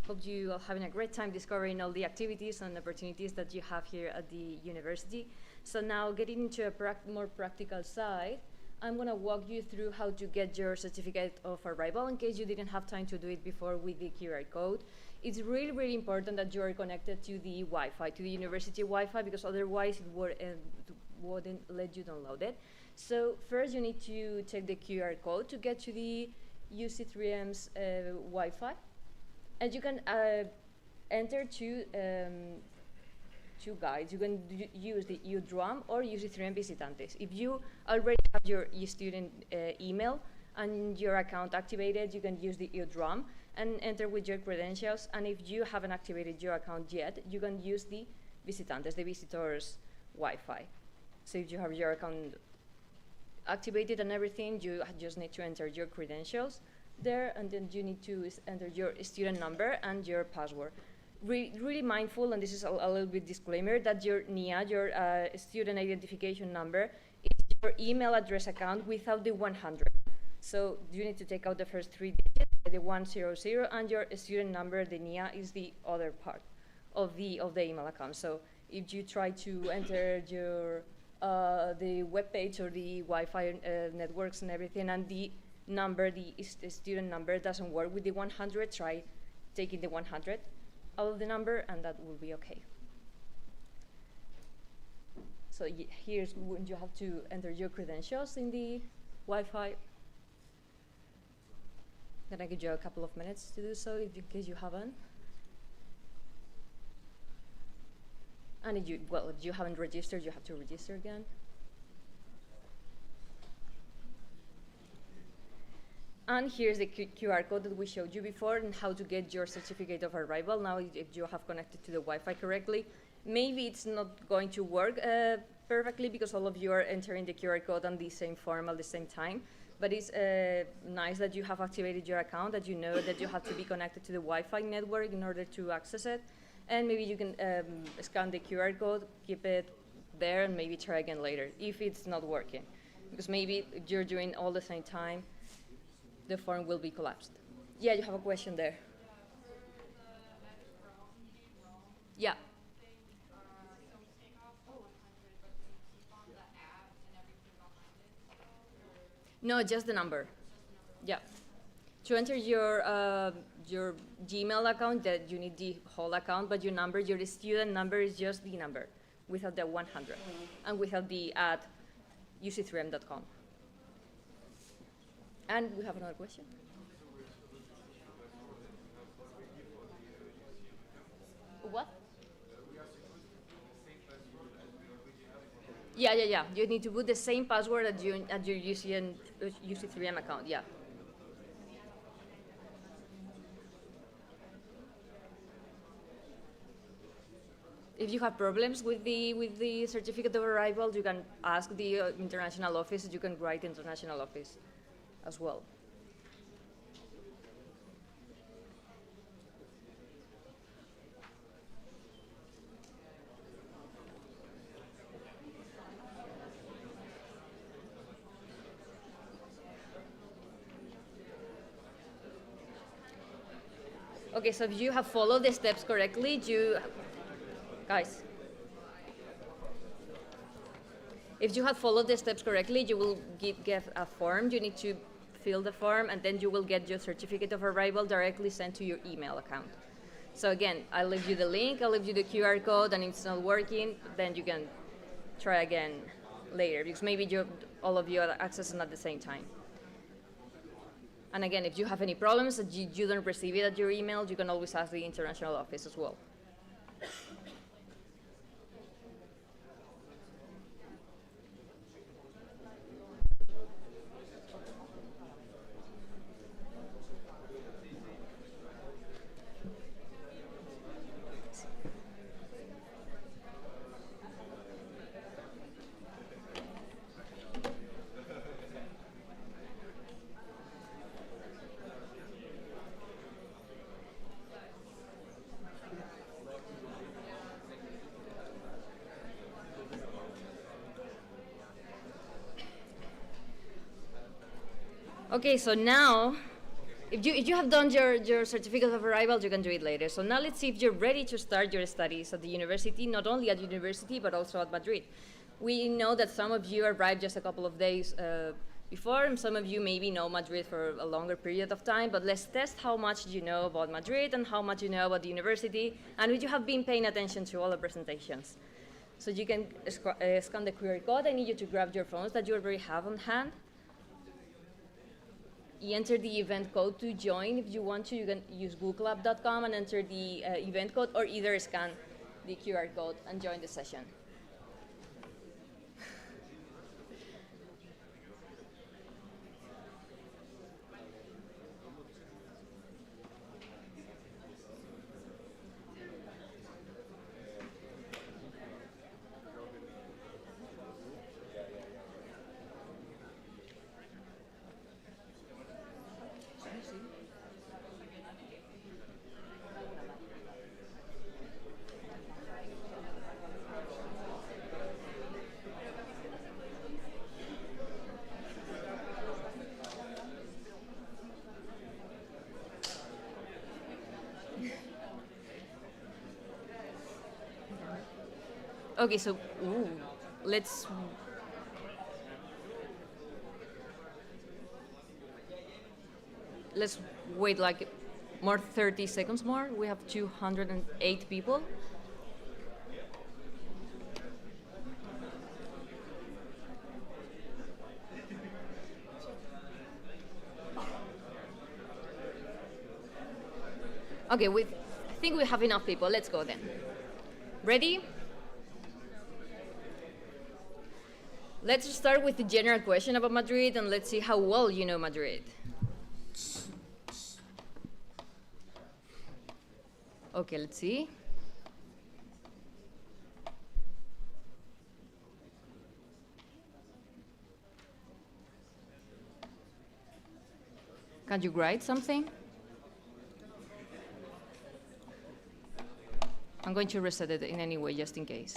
hope you are having a great time discovering all the activities and opportunities that you have here at the university. So now, getting into a more practical side, I'm going to walk you through how to get your certificate of arrival in case you didn't have time to do it before with the QR code. It's really, really important that you are connected to the Wi-Fi, to the university Wi-Fi, because otherwise it wouldn't let you download it. So first you need to take the QR code to get to the UC3M's Wi-Fi. And you can enter two guides. You can use the UDROM or UC3M Visitantes. If you already have your student email and your account activated, you can use the UDROM and enter with your credentials. And if you haven't activated your account yet, you can use the Visitantes, the visitors' Wi-Fi. So if you have your account activated and everything, you just need to enter your credentials there, and then you need to enter your student number and your password. Really mindful, and this is a little bit disclaimer, that your NIA, your student identification number, is your email address account without the 100. So you need to take out the first 3 digits, the 100, and your student number, the NIA, is the other part of the email account. So if you try to enter your the web page or the Wi-Fi networks and everything, and the number, the student number doesn't work with the 100, try taking the 100 out of the number, and that will be okay. So here's when you have to enter your credentials in the Wi-Fi. Then I give you a couple of minutes to do so, in case you haven't. And if you haven't registered, you have to register again. And here's the QR code that we showed you before, and how to get your certificate of arrival. Now, if you have connected to the Wi-Fi correctly, maybe it's not going to work perfectly because all of you are entering the QR code on the same form at the same time. But it's nice that you have activated your account, that you know that you have to be connected to the Wi-Fi network in order to access it. And maybe you can scan the QR code, keep it there, and maybe try again later if it's not working. Because maybe if you're doing all the same time, the form will be collapsed. Yeah, you have a question there. Yeah. No, just the number. Yeah. To enter your Gmail account, that you need the whole account, but your number, your student number, is just the number, without the 100, and without the at UC3M.com. And we have another question. What? Yeah. You need to put the same password at your UC3M account. Yeah. If you have problems with the certificate of arrival, you can ask the international office. You can write international office as well. Okay, so if you have followed the steps correctly, guys, if you have followed the steps correctly, you will get a form. You need to fill the form, and then you will get your certificate of arrival directly sent to your email account. So again, I'll leave you the link, I'll leave you the QR code, and if it's not working, then you can try again later, because maybe all of you are accessing at the same time. And again, if you have any problems that you don't receive it at your email, you can always ask the international office as well. Okay, so now, if you have done your certificate of arrival, you can do it later. So now let's see if you're ready to start your studies at the university, not only at university, but also at Madrid. We know that some of you arrived just a couple of days before, and some of you maybe know Madrid for a longer period of time, but let's test how much you know about Madrid and how much you know about the university, and if you have been paying attention to all the presentations. So you can scan the QR code. I need you to grab your phones that you already have on hand. You enter the event code to join. If you want to, you can use bookclub.com and enter the event code, or either scan the QR code and join the session. Okay, so let's. Let's wait like more 30 seconds more. We have 208 people. Okay, I think we have enough people. Let's go then. Ready? Let's start with the general question about Madrid, and let's see how well you know Madrid. Okay, let's see. Can you write something? I'm going to reset it in any way, just in case.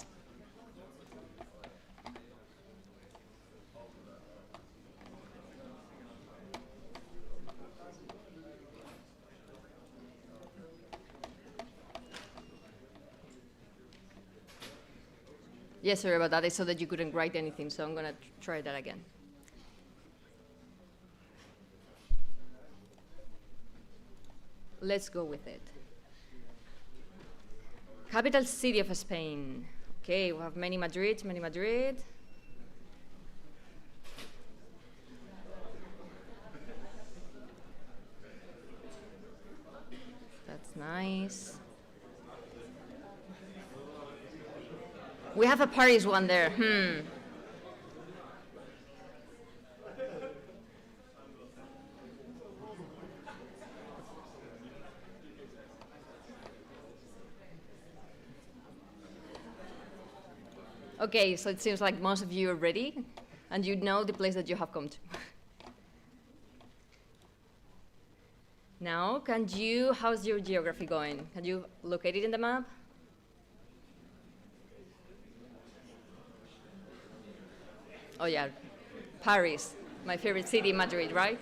Yes, sorry about that. I saw that you couldn't write anything, so I'm going to try that again. Let's go with it. Capital city of Spain. Okay, we have many Madrid, many Madrid. That's nice. We have a Paris one there. Okay, so it seems like most of you are ready, and you know the place that you have come to. Now, how's your geography going? Can you locate it in the map? Oh yeah, Paris, my favorite city, Madrid, right?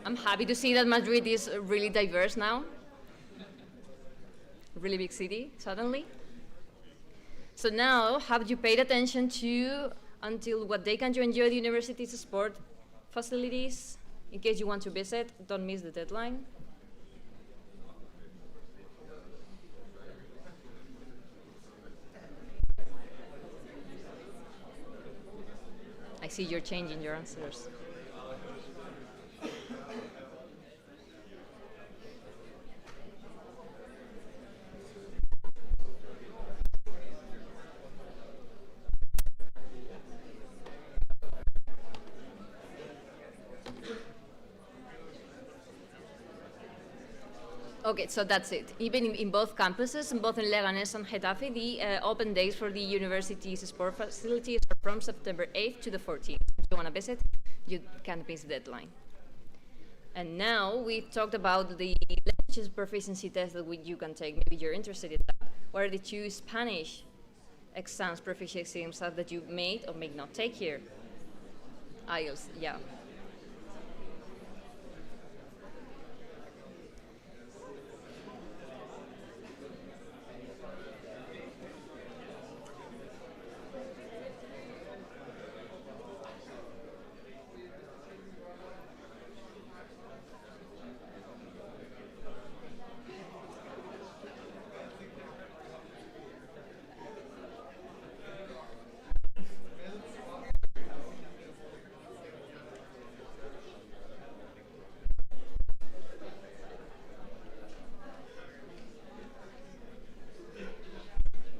I'm happy to see that Madrid is really diverse now. Really big city, suddenly. So now, have you paid attention to until what day can you enjoy the university's sport facilities? In case you want to visit, don't miss the deadline. I see you're changing your answers. Okay, so that's it. Even in both campuses, both in Leganés and Getafe, the open days for the university's sport facilities are from September 8th to the 14th. If you want to visit, you can't miss the deadline. And now we talked about the languages proficiency test that you can take. Maybe you're interested in that. What are the 2 Spanish exams, proficiency exams that you may or may not take here? IELTS, yeah.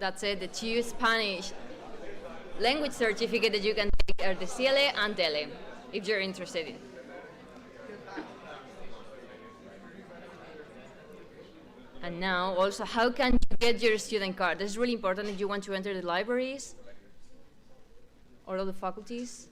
That's it, the 2 Spanish language certificate that you can take are the CLE and DELE, if you're interested in. And now also, how can you get your student card? This is really important if you want to enter the libraries or all the faculties.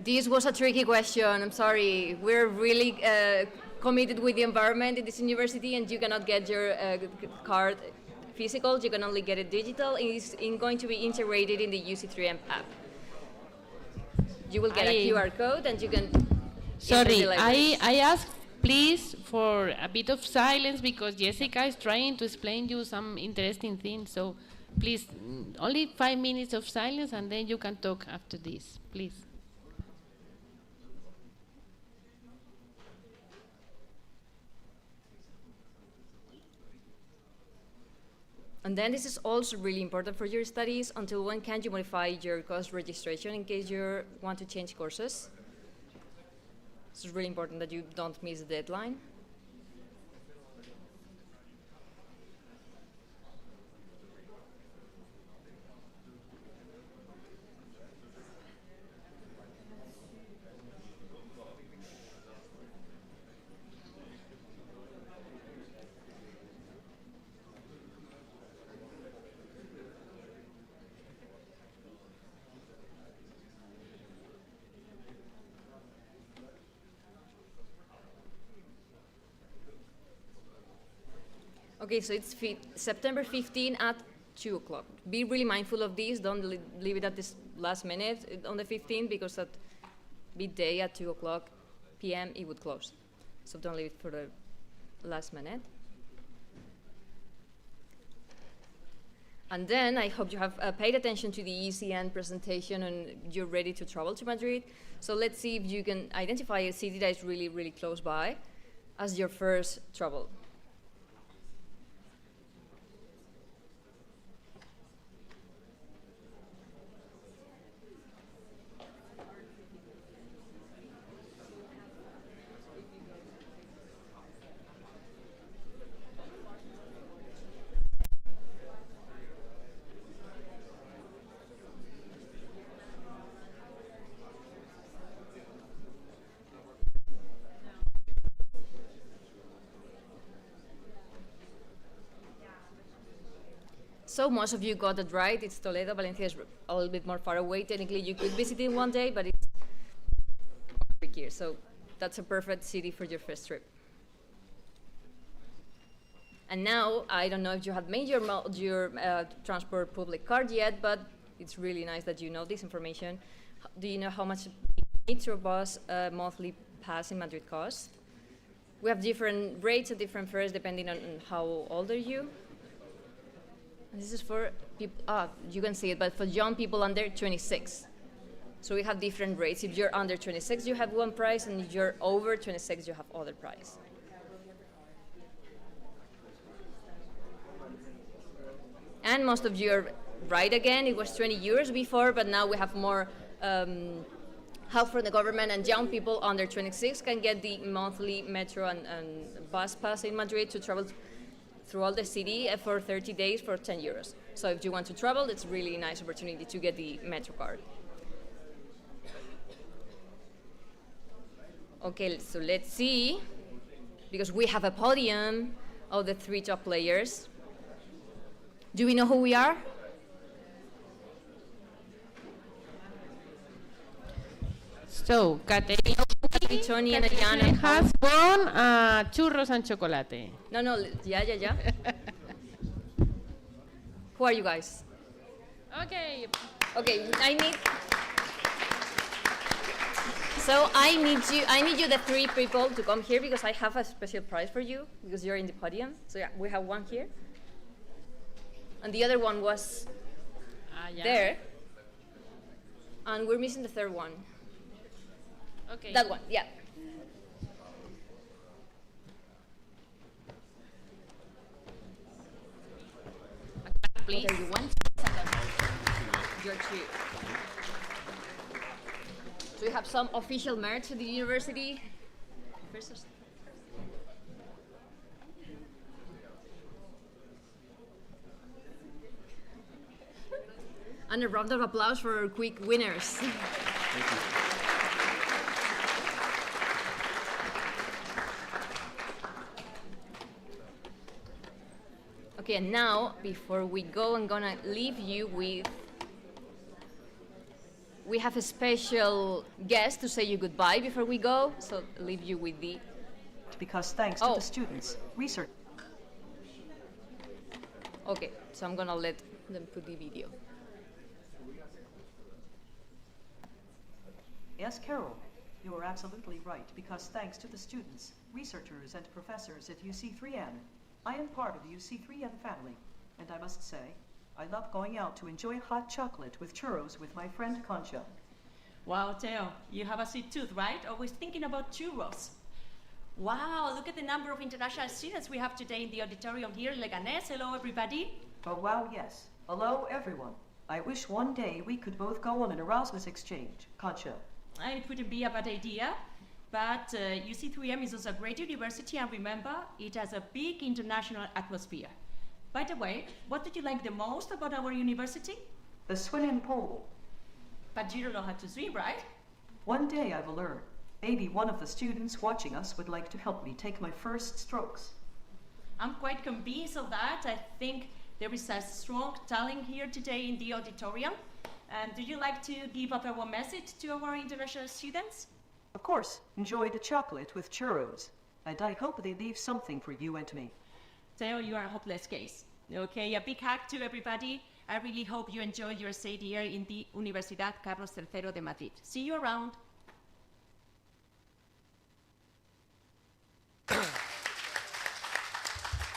This was a tricky question. I'm sorry. We're really committed with the environment in this university, and you cannot get your card physical. You can only get it digital. It's going to be integrated in the UC3M app. You will get a QR code, and you can. Sorry, I asked please for a bit of silence because Jessica is trying to explain you some interesting things. So please, only 5 minutes of silence, and then you can talk after this, please. And then this is also really important for your studies. Until when can you modify your course registration in case you want to change courses? It's really important that you don't miss the deadline. Okay, so it's September 15 at 2 o'clock. Be really mindful of this. Don't leave it at this last minute on the 15th, because at midday at 2 o'clock p.m. it would close. So don't leave it for the last minute. And then I hope you have paid attention to the ECN presentation and you're ready to travel to Madrid. So let's see if you can identify a city that is really, really close by as your first travel. So most of you got it right. It's Toledo. Valencia is a little bit more far away. Technically, you could visit it one day, but it's trickier. So that's a perfect city for your first trip. And now, I don't know if you have made your transport public card yet, but it's really nice that you know this information. Do you know how much metro bus monthly pass in Madrid costs? We have different rates and different fares depending on how old are you. And this is for people, you can see it, but for young people under 26. So we have different rates. If you're under 26, you have one price, and if you're over 26, you have other price. And most of you are right again. It was 20 euros before, but now we have more help from the government, and young people under 26 can get the monthly metro and bus pass in Madrid to travel throughout the city for 30 days for 10 euros. So if you want to travel, it's a really nice opportunity to get the metro card. Okay, so let's see, because we have a podium of the 3 top players. Do we know who we are? So, Tony and Ariana has won churros and chocolate. No, yeah. Who are you guys? Okay, I need you the 3 people to come here, because I have a special prize for you because you're in the podium. So yeah, we have one here. And the other one was there. And we're missing the 3rd one. Okay. That one, yeah. Please. Okay, you 1 second. You're 2. So we have some official merch to the university. First, and a round of applause for our quick winners. Thank you. Okay, and now, before we go, I'm gonna leave you we have a special guest to say you goodbye before we go, so I'll leave you with the... Because thanks to the students, research... Okay, so I'm gonna let them put the video. Yes, Carol, you are absolutely right, because thanks to the students, researchers, and professors at UC3M, I am part of the UC3M family, and I must say, I love going out to enjoy hot chocolate with churros with my friend Concha. Wow, Theo, you have a sweet tooth, right? Always thinking about churros. Wow, look at the number of international students we have today in the auditorium here in Leganés. Hello, everybody. Oh, wow, yes. Hello, everyone. I wish one day we could both go on an Erasmus exchange. Concha. It wouldn't be a bad idea, but UC3M is also a great university, and remember, it has a big international atmosphere. By the way, what did you like the most about our university? The swimming pool. But you don't know how to swim, right? One day I will learn. Maybe one of the students watching us would like to help me take my first strokes. I'm quite convinced of that. I think there is a strong talent here today in the auditorium. And do you like to give up our message to our international students? Of course. Enjoy the chocolate with churros. And I hope they leave something for you and me. Theo, you are a hopeless case. Okay, a big hug to everybody. I really hope you enjoy your stay here in the Universidad Carlos III de Madrid. See you around.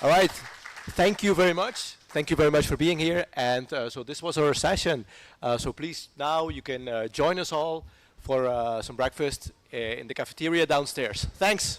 All right. Thank you very much. Thank you very much for being here. And so this was our session. So please, now you can join us all for some breakfast in the cafeteria downstairs. Thanks.